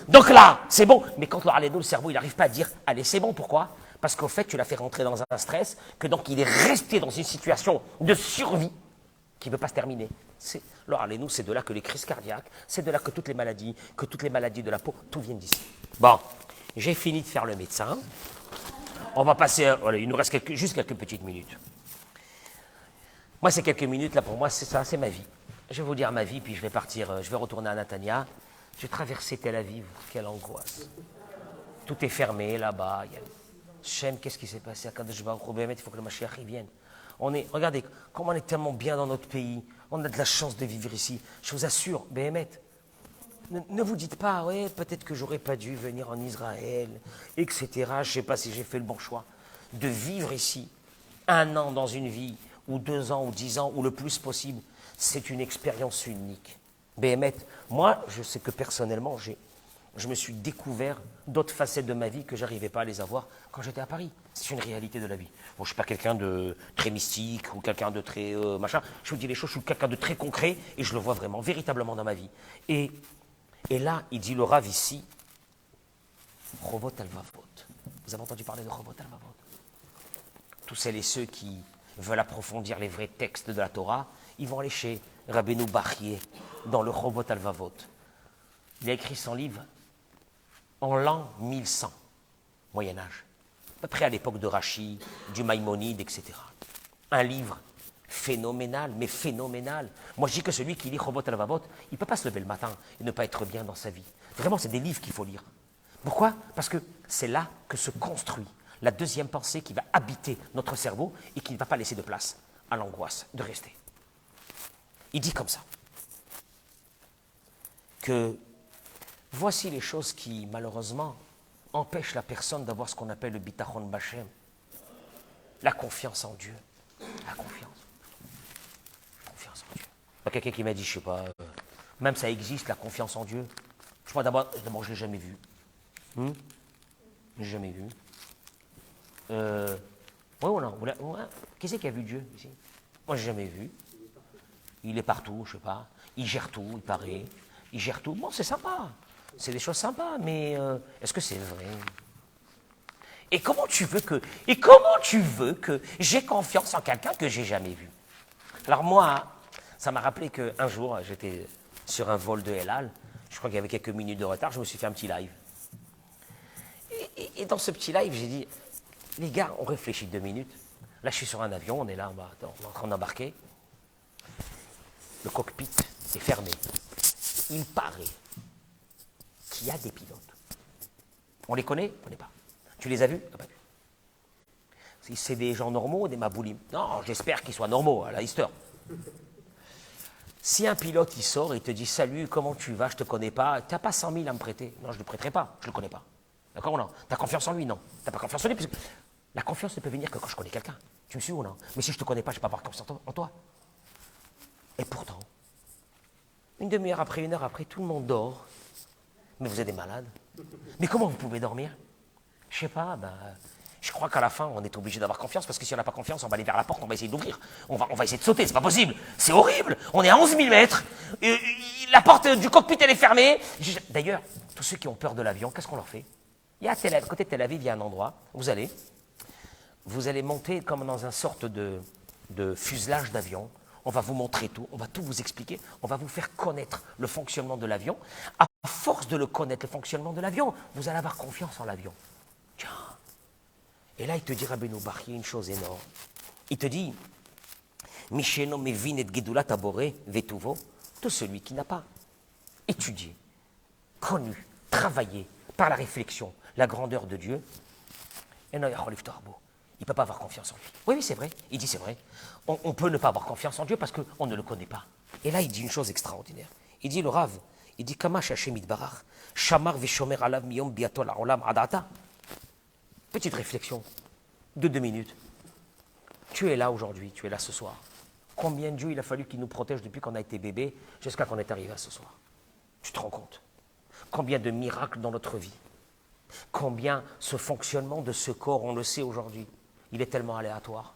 Donc là, c'est bon. Mais quand le cerveau, il n'arrive pas à dire, allez, c'est bon. Pourquoi? Parce qu'au fait, tu l'as fait rentrer dans un stress, que donc il est resté dans une situation de survie qui ne veut pas se terminer. Alors, nous, c'est de là que les crises cardiaques, c'est de là que toutes les maladies de la peau, tout vient d'ici. Bon, j'ai fini de faire le médecin. On va passer, voilà, il nous reste juste quelques petites minutes. Moi, ces quelques minutes, là, pour moi, c'est ça, c'est ma vie. Je vais vous dire ma vie, puis je vais partir, je vais retourner à Natania. Je vais traverser Tel Aviv, quelle angoisse. Tout est fermé là-bas. Shem, qu'est-ce qui s'est passé à Kadosh Baruch Hu, il faut que le Mashiach vienne. Regardez, comme on est tellement bien dans notre pays, on a de la chance de vivre ici. Je vous assure, Béhémet, ne vous dites pas, ouais, peut-être que j'aurais pas dû venir en Israël, etc. Je ne sais pas si j'ai fait le bon choix. De vivre ici, 1 an dans une vie, ou 2 ans, ou 10 ans, ou le plus possible, c'est une expérience unique. Béhémet, moi, je sais que personnellement, je me suis découvert d'autres facettes de ma vie que je n'arrivais pas à les avoir quand j'étais à Paris. C'est une réalité de la vie. Bon, je ne suis pas quelqu'un de très mystique ou quelqu'un de très machin. Je vous dis les choses, je suis quelqu'un de très concret et je le vois vraiment, véritablement dans ma vie. Et là, il dit le Rav ici, Chovot Alvavot. Vous avez entendu parler de Chovot Alvavot? Tous celles et ceux qui veulent approfondir les vrais textes de la Torah, ils vont aller chez Rabbeinu Bachye dans le Chovot Alvavot. Il a écrit son livre en l'an 1100, Moyen-Âge, à peu près à l'époque de Rachi, du Maïmonide, etc. Un livre phénoménal, mais phénoménal. Moi, je dis que celui qui lit Chovot Alvavot, il ne peut pas se lever le matin et ne pas être bien dans sa vie. Vraiment, c'est des livres qu'il faut lire. Pourquoi? Parce que c'est là que se construit la deuxième pensée qui va habiter notre cerveau et qui ne va pas laisser de place à l'angoisse de rester. Il dit comme ça, que voici les choses qui, malheureusement, empêchent la personne d'avoir ce qu'on appelle le bitachon b'Hashem, la confiance en Dieu. La confiance. Confiance en Dieu. Il y a quelqu'un qui m'a dit, je ne sais pas, même ça existe, la confiance en Dieu. Je crois d'abord, je ne l'ai jamais vu. Je ne l'ai jamais vu. Oui ou non? Qui c'est qui a vu Dieu ici? Moi, je n'ai jamais vu. Il est partout, je ne sais pas. Il gère tout, il paraît. Il gère tout. Bon, c'est sympa. C'est des choses sympas, mais est-ce que c'est vrai? Et comment tu veux que j'ai confiance en quelqu'un que j'ai jamais vu? Alors moi, ça m'a rappelé qu'un jour, j'étais sur un vol de El Al. Je crois qu'il y avait quelques minutes de retard. Je me suis fait un petit live. Et dans ce petit live, j'ai dit, les gars, on réfléchit 2 minutes. Là, je suis sur un avion, on est là, on est en train d'embarquer. Le cockpit est fermé. Il paraît qu'il y a des pilotes. On les connaît? On ne connaît pas. Tu les as vus? Pas vu. Si c'est des gens normaux, des maboulim. Non, j'espère qu'ils soient normaux, à la histoire. Si un pilote, il sort et te dit « Salut, comment tu vas? Je ne te connais pas. Tu n'as pas 100 000 à me prêter. » Non, je ne le prêterai pas. Je ne le connais pas. D'accord ou non? Tu as confiance en lui? Non. Tu n'as pas confiance en lui parce que la confiance ne peut venir que quand je connais quelqu'un. Tu me suis ou non? Mais si je ne te connais pas, je ne vais pas avoir confiance en toi. Et pourtant, une demi-heure après, 1 heure après, tout le monde dort. Mais vous êtes des malades. Mais comment vous pouvez dormir? Je sais pas, je crois qu'à la fin, on est obligé d'avoir confiance, parce que si on n'a pas confiance, on va aller vers la porte, on va essayer d'ouvrir. On va essayer de sauter, c'est pas possible. C'est horrible. On est à 11 000 mètres. La porte du cockpit, elle est fermée. D'ailleurs, tous ceux qui ont peur de l'avion, qu'est-ce qu'on leur fait? Il y a à côté de Tel Aviv, il y a un endroit, vous allez monter comme dans une sorte de fuselage d'avion. On va vous montrer tout, on va tout vous expliquer, on va vous faire connaître le fonctionnement de l'avion. À force de le connaître, le fonctionnement de l'avion, vous allez avoir confiance en l'avion. Tiens. Et là, il te dit, Rabbeinu Bachye, une chose énorme. Il te dit, Misheno mevin et gedulat abore vetuvo, tout celui qui n'a pas étudié, connu, travaillé par la réflexion, la grandeur de Dieu, et non, il ne peut pas avoir confiance en lui. Oui, c'est vrai. Il dit c'est vrai. On peut ne pas avoir confiance en Dieu parce qu'on ne le connaît pas. Et là, il dit une chose extraordinaire. Il dit le Rav, il dit Kamash Hashem Itbarach, Shamar Veshomer Alav Miyom Biatol Haolam Adata. Petite réflexion de 2 minutes. Tu es là aujourd'hui, tu es là ce soir. Combien de Dieu il a fallu qu'il nous protège depuis qu'on a été bébé jusqu'à qu'on est arrivé à ce soir? Tu te rends compte? Combien de miracles dans notre vie? Combien ce fonctionnement de ce corps, on le sait aujourd'hui, il est tellement aléatoire.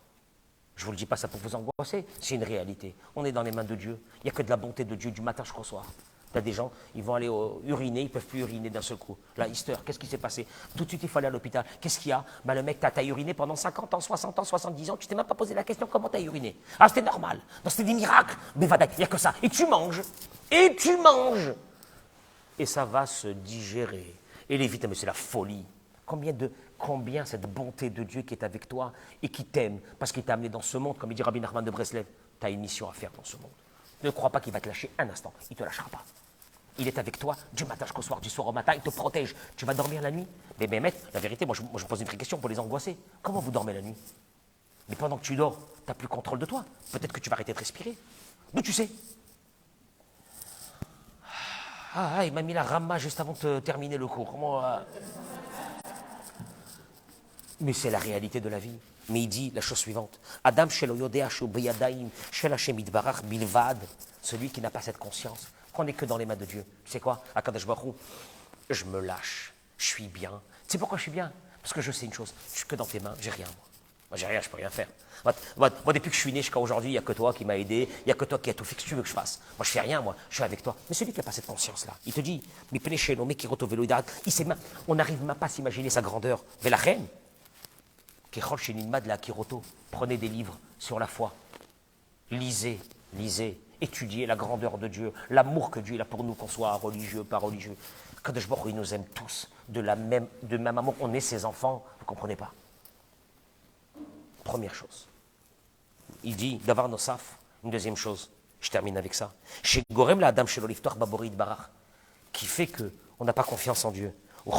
Je ne vous le dis pas ça pour vous angoisser, c'est une réalité. On est dans les mains de Dieu. Il n'y a que de la bonté de Dieu du matin jusqu'au soir. Tu as des gens, ils vont aller uriner, ils ne peuvent plus uriner d'un seul coup. Là, Easter, qu'est-ce qui s'est passé? Tout de suite, il faut aller à l'hôpital. Qu'est-ce qu'il y a? Le mec, t'as uriné pendant 50 ans, 60 ans, 70 ans, tu t'es même pas posé la question comment tu as uriné. Ah, c'était normal. Non, c'était des miracles. Mais il n'y a que ça. Et tu manges. Et tu manges. Et ça va se digérer. Et les vitamines, c'est la folie. Combien cette bonté de Dieu qui est avec toi et qui t'aime, parce qu'il t'a amené dans ce monde, comme il dit Rabbi Nachman de Breslev, tu as une mission à faire dans ce monde. Ne crois pas qu'il va te lâcher un instant, il ne te lâchera pas. Il est avec toi du matin jusqu'au soir, du soir au matin, il te protège. Tu vas dormir la nuit? Mais maître, la vérité, moi je pose une vraie question pour les angoisser. Comment vous dormez la nuit? Mais pendant que tu dors, tu n'as plus contrôle de toi. Peut-être que tu vas arrêter de respirer. D'où tu sais? Il m'a mis la rama juste avant de terminer le cours. Mais c'est la réalité de la vie. Mais il dit la chose suivante. Adam shelo yodea shu beyadaim shel Hashem yitbarach bilvad. Celui qui n'a pas cette conscience, qu'on n'est que dans les mains de Dieu. Tu sais quoi? Akadosh Baruch Hu, je me lâche, je suis bien. Tu sais pourquoi je suis bien? Parce que je sais une chose, je suis que dans tes mains, j'ai rien moi. Moi j'ai rien, je peux rien faire. Moi depuis que je suis né jusqu'à aujourd'hui, il n'y a que toi qui m'as aidé, il n'y a que toi qui as tout fait, que tu veux que je fasse. Moi je fais rien, moi, je suis avec toi. Mais celui qui n'a pas cette conscience-là, il te dit, on n'arrive même pas à s'imaginer sa grandeur. Mais la reine, prenez des livres sur la foi. Lisez, étudiez la grandeur de Dieu, l'amour que Dieu a pour nous, qu'on soit religieux, pas religieux. Kadosh Baruch Hu, il nous aime tous de même amour. On est ses enfants, vous ne comprenez pas. Première chose. Il dit, Davar Nosaf, une deuxième chose, je termine avec ça. Chez Gorem la Adam Shelo Liftor Baborit Barach, qui fait qu'on n'a pas confiance en Dieu. Il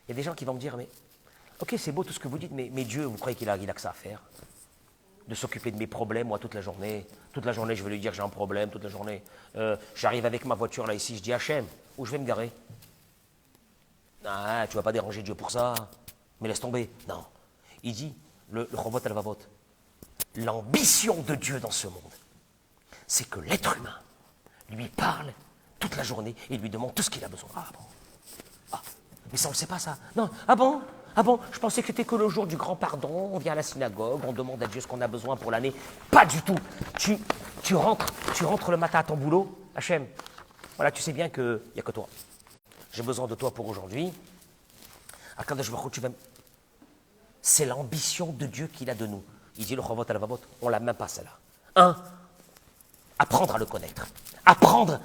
y a des gens qui vont me dire, mais ok, c'est beau tout ce que vous dites, mais Dieu, vous croyez qu'il a que ça à faire? De s'occuper de mes problèmes, moi, toute la journée. Toute la journée, je vais lui dire, j'ai un problème, toute la journée. J'arrive avec ma voiture, là, ici, je dis, Hachem, où je vais me garer? Ah, tu vas pas déranger Dieu pour ça. Mais laisse tomber. Non. Il dit, le robot, elle va voter. L'ambition de Dieu dans ce monde, c'est que l'être humain lui parle toute la journée et lui demande tout ce qu'il a besoin. Ah bon? Ah, mais ça, on ne sait pas ça. Non, ah bon? Ah bon? Je pensais que c'était que le jour du grand pardon, on vient à la synagogue, on demande à Dieu ce qu'on a besoin pour l'année. Pas du tout. Tu rentres le matin à ton boulot, Hachem, voilà, tu sais bien qu'il n'y a que toi. J'ai besoin de toi pour aujourd'hui. Akadosh Baruch Hu, tu vas... C'est l'ambition de Dieu qu'il a de nous. Il dit le Chovot à la Vavot, on l'a même pas celle-là. Apprendre à le connaître. Apprendre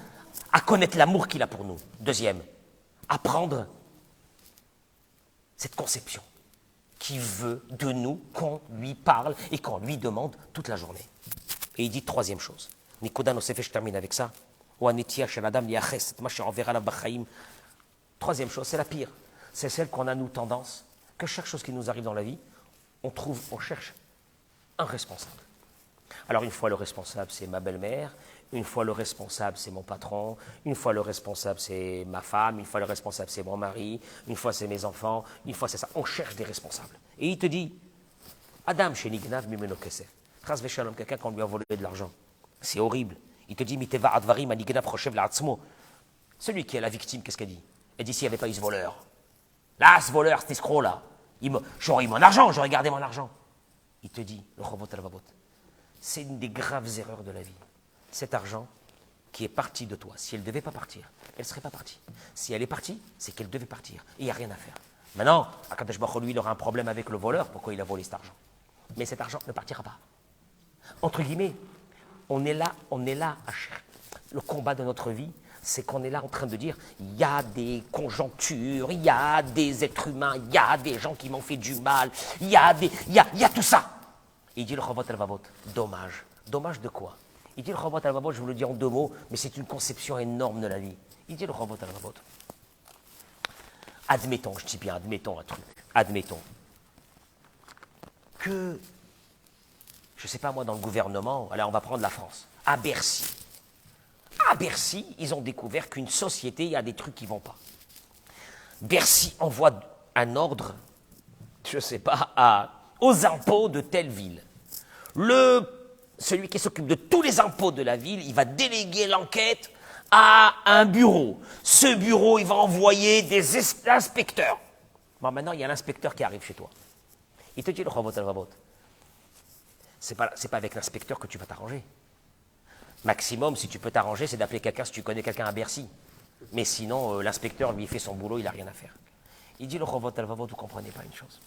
à connaître l'amour qu'il a pour nous. Deuxième, apprendre cette conception qui veut de nous qu'on lui parle et qu'on lui demande toute la journée. Et il dit troisième chose. Nikoda Nosef, je termine avec ça. Troisième chose, c'est la pire. C'est celle qu'on a nous tendance, que chaque chose qui nous arrive dans la vie, on cherche un responsable. Alors une fois le responsable, c'est ma belle-mère, une fois le responsable, c'est mon patron, une fois le responsable, c'est ma femme, une fois le responsable, c'est mon mari, une fois c'est mes enfants, une fois c'est ça. On cherche des responsables. Et il te dit, Adam chez Nignav Mimeno Kesef, Chas Veshalom, quelqu'un qu'on lui a volé de l'argent. C'est horrible. Il te dit, Miteva Advarim Anignav Rochev La'atzmo. Celui qui est la victime, qu'est-ce qu'elle dit? Elle dit, s'il n'y avait pas eu ce voleur. Là, ce voleur, cet escroc-là, j'aurais eu mon argent, j'aurais gardé mon argent. Il te dit, le Chovot al-Vavot, c'est une des graves erreurs de la vie. Cet argent qui est parti de toi, si elle ne devait pas partir, elle ne serait pas partie. Si elle est partie, c'est qu'elle devait partir. Et il n'y a rien à faire. Maintenant, Akadosh Baruch Hu, lui, il aura un problème avec le voleur, pourquoi il a volé cet argent. Mais cet argent ne partira pas. Entre guillemets, on est là à chercher. Le combat de notre vie, c'est qu'on est là en train de dire, il y a des conjonctures, il y a des êtres humains, il y a des gens qui m'ont fait du mal, il y a tout ça. Et il dit le Chovot al-Vavot, dommage. Dommage de quoi? Il dit le Chovot al-Vavot, je vous le dis en deux mots, mais c'est une conception énorme de la vie. Il dit le Chovot al-Vavot, admettons, je dis bien admettons un truc, admettons que, je ne sais pas moi, dans le gouvernement, allez, on va prendre la France, à Bercy, ils ont découvert qu'une société, il y a des trucs qui ne vont pas. Bercy envoie un ordre, je ne sais pas, aux impôts de telle ville. Celui qui s'occupe de tous les impôts de la ville, il va déléguer l'enquête à un bureau. Ce bureau, il va envoyer des inspecteurs. Bon, maintenant, il y a l'inspecteur qui arrive chez toi. Il te dit le chavot al-vavot. C'est pas avec l'inspecteur que tu vas t'arranger. Maximum, si tu peux t'arranger, c'est d'appeler quelqu'un si tu connais quelqu'un à Bercy. Mais sinon, l'inspecteur, lui, il fait son boulot, il n'a rien à faire. Il dit le chavot al-vavot, vous ne comprenez pas une chose.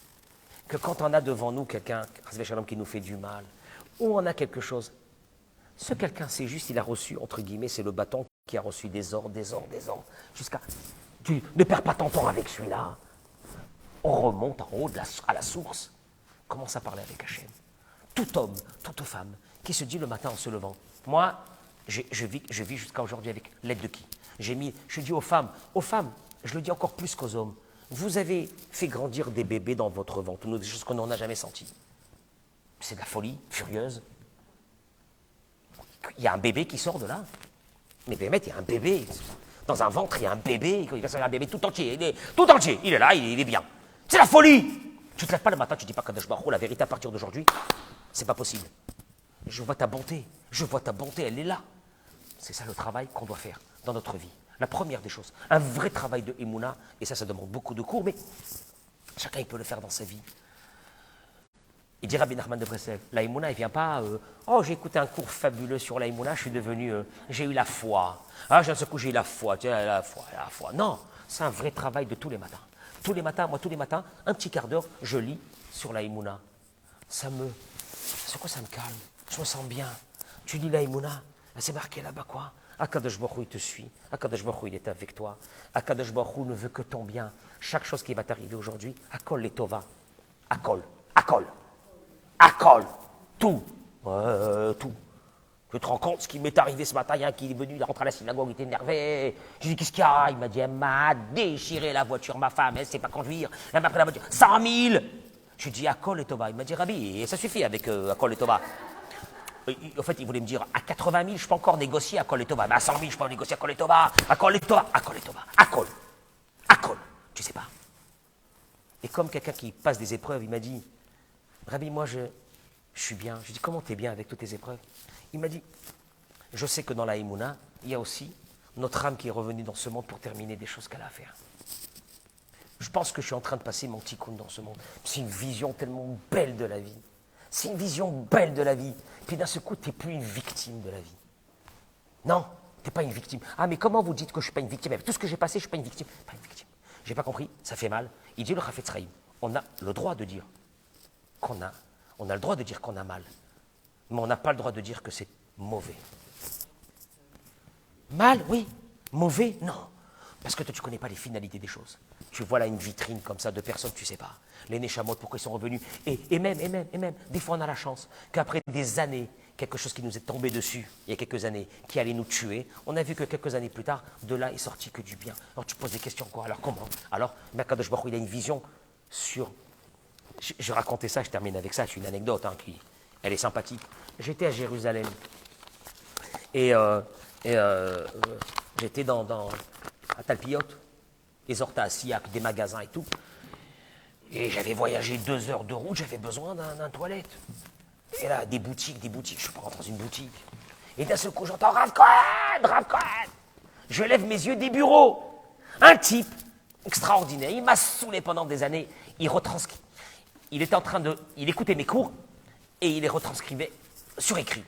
Que quand on a devant nous quelqu'un qui nous fait du mal, ou on a quelque chose, ce quelqu'un, c'est juste, il a reçu, entre guillemets, c'est le bâton qui a reçu des ordres, jusqu'à... Tu ne perds pas ton temps avec celui-là. On remonte en haut à la source. Commence à parler avec Hachem. Tout homme, toute femme, qui se dit le matin en se levant, moi, je vis jusqu'à aujourd'hui avec l'aide de qui? Je dis aux femmes, je le dis encore plus qu'aux hommes, vous avez fait grandir des bébés dans votre ventre, des choses qu'on n'en a jamais senties. C'est de la folie furieuse. Il y a un bébé qui sort de là. Mais il y a un bébé. Dans un ventre, il y a un bébé. Il y a un bébé tout entier. Il est là, il est bien. C'est la folie. Tu ne te lèves pas le matin, tu ne dis pas Kadosh Baruch Hu, la vérité à partir d'aujourd'hui, c'est pas possible. Je vois ta bonté, elle est là. C'est ça le travail qu'on doit faire dans notre vie. La première des choses, un vrai travail de Emouna, et ça demande beaucoup de cours, mais chacun il peut le faire dans sa vie. Il dit Rabbi Nachman de Breslev, la Emouna, il ne vient pas, j'ai écouté un cours fabuleux sur la Emouna, j'ai eu la foi. Ah, d'un seul coup, j'ai eu la foi, la foi. Non, c'est un vrai travail de tous les matins. Tous les matins, un petit quart d'heure, je lis sur la Emouna. C'est quoi, ça me calme, je me sens bien. Tu lis la Emouna, c'est marqué là-bas quoi? Akadosh Baruch Hu, il te suit. Akadosh Baruch Hu, il est avec toi. Akadosh Baruch Hu ne veut que ton bien. Chaque chose qui va t'arriver aujourd'hui, Akol les Tova. Akol. Tout. Tout. Tu te rends compte ce qui m'est arrivé ce matin? Il y a un qui est venu, il est rentré à la synagogue, il était énervé. Je lui ai dit, qu'est-ce qu'il y a? Il m'a dit, elle m'a déchiré la voiture, ma femme, elle ne sait pas conduire. Elle m'a pris la voiture. 100 000. Je lui ai dit, Akol et Tova. Il m'a dit, Rabbi, et ça suffit avec Akol et Tova. En fait, il voulait me dire, à 80 000, je peux encore négocier à Akol et Tova. Mais à 100 000, je peux négocier à Akol et Tova. Akol et Tova. Akol. Tu sais pas. Et comme quelqu'un qui passe des épreuves, il m'a dit, Rabbi, moi, je suis bien. Je lui ai dit, comment tu es bien avec toutes tes épreuves? Il m'a dit, je sais que dans la Emouna, il y a aussi notre âme qui est revenue dans ce monde pour terminer des choses qu'elle a à faire. Je pense que je suis en train de passer mon tikkun dans ce monde. C'est une vision tellement belle de la vie. C'est une vision belle de la vie. Puis d'un seul coup, tu n'es plus une victime de la vie. Non, tu n'es pas une victime. Ah, mais comment vous dites que je ne suis pas une victime? Avec tout ce que j'ai passé, je ne suis pas une victime. Pas une victime. Je n'ai pas compris, ça fait mal. Il dit le Chafetz Chaim, on a le droit de dire qu'on a le droit de dire qu'on a mal. Mais on n'a pas le droit de dire que c'est mauvais. Mal, oui. Mauvais, non. Parce que toi, tu ne connais pas les finalités des choses. Tu vois là une vitrine comme ça de personnes que tu ne sais pas. Les Neshamot, pourquoi ils sont revenus. Et même, des fois on a la chance qu'après des années, quelque chose qui nous est tombé dessus, il y a quelques années, qui allait nous tuer, on a vu que quelques années plus tard, de là est sorti que du bien. Alors tu poses des questions, quoi. Alors comment? Alors, Kadosh Baruch Hu, il a une vision sur... Je racontais ça, je termine avec ça, c'est une anecdote, elle est sympathique. J'étais à Jérusalem, et j'étais à Talpiot, les Hortas, Siak, des magasins et tout. Et j'avais voyagé 2 heures de route, j'avais besoin d'un toilette. Et là, des boutiques, je suis pas rentré dans une boutique. Et d'un seul coup, j'entends Rav Cohen. Je lève mes yeux des bureaux. Un type extraordinaire, il m'a saoulé pendant des années. Il était en train il écoutait mes cours et il les retranscrivait sur écrit.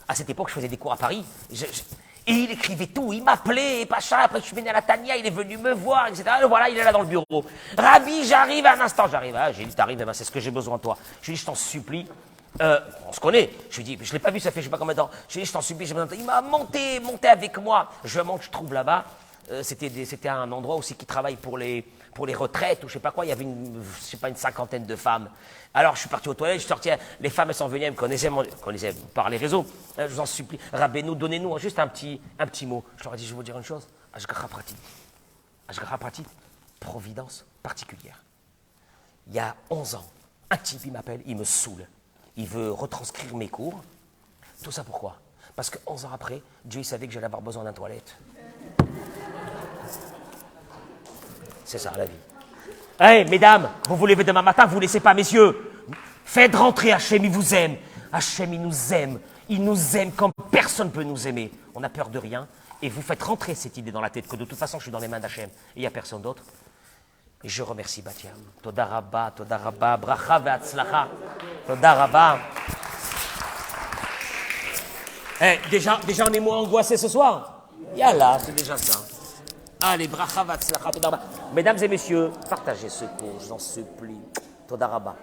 À cette époque, je faisais des cours à Paris. Et il écrivait tout, il m'appelait, et Pacha, après je suis venu à la Tania, il est venu me voir, etc. Et voilà, il est là dans le bureau. Rabbi, j'arrive un instant, j'arrive. Ah, j'ai dit, t'arrives, c'est ce que j'ai besoin de toi. Je lui ai dit, je t'en supplie. On se connaît. Je lui ai dit, je ne l'ai pas vu, ça fait je ne sais pas combien de temps. Je lui ai dit, je t'en supplie, j'ai besoin de toi. Il m'a monté avec moi. Je monte, je trouve là-bas. C'était un endroit aussi qui travaille pour les retraites ou je sais pas quoi. Il y avait une 50aine de femmes. Alors je suis parti aux toilettes, je suis sorti. Les femmes elles sont venues, elles me connaissaient par les réseaux. Je vous en supplie, Rabbeinu, donnez-nous juste un petit mot. Je leur ai dit, je vais vous dire une chose. Ashgacha pratique, providence particulière. Il y a 11 ans, un type il m'appelle, il me saoule. Il veut retranscrire mes cours. Tout ça pourquoi? Parce que 11 ans après, Dieu il savait que j'allais avoir besoin d'une toilette. C'est ça la vie. Hey, mesdames, vous vous levez demain matin, vous ne laissez pas, messieurs. Faites rentrer Hachem, il vous aime. Hachem, il nous aime. Il nous aime comme personne ne peut nous aimer. On n'a peur de rien. Et vous faites rentrer cette idée dans la tête que de toute façon, je suis dans les mains d'Hachem. Et il n'y a personne d'autre. Et je remercie Batiam. Toda Rabba, bracha ve'atzlacha. Toda Rabba. Déjà on est moins angoissé ce soir. Yallah, c'est déjà ça. Allez, bracha ve'atzlacha, Toda Rabba. Mesdames et messieurs, partagez ce cours, je vous en supplie. Toda Rabba.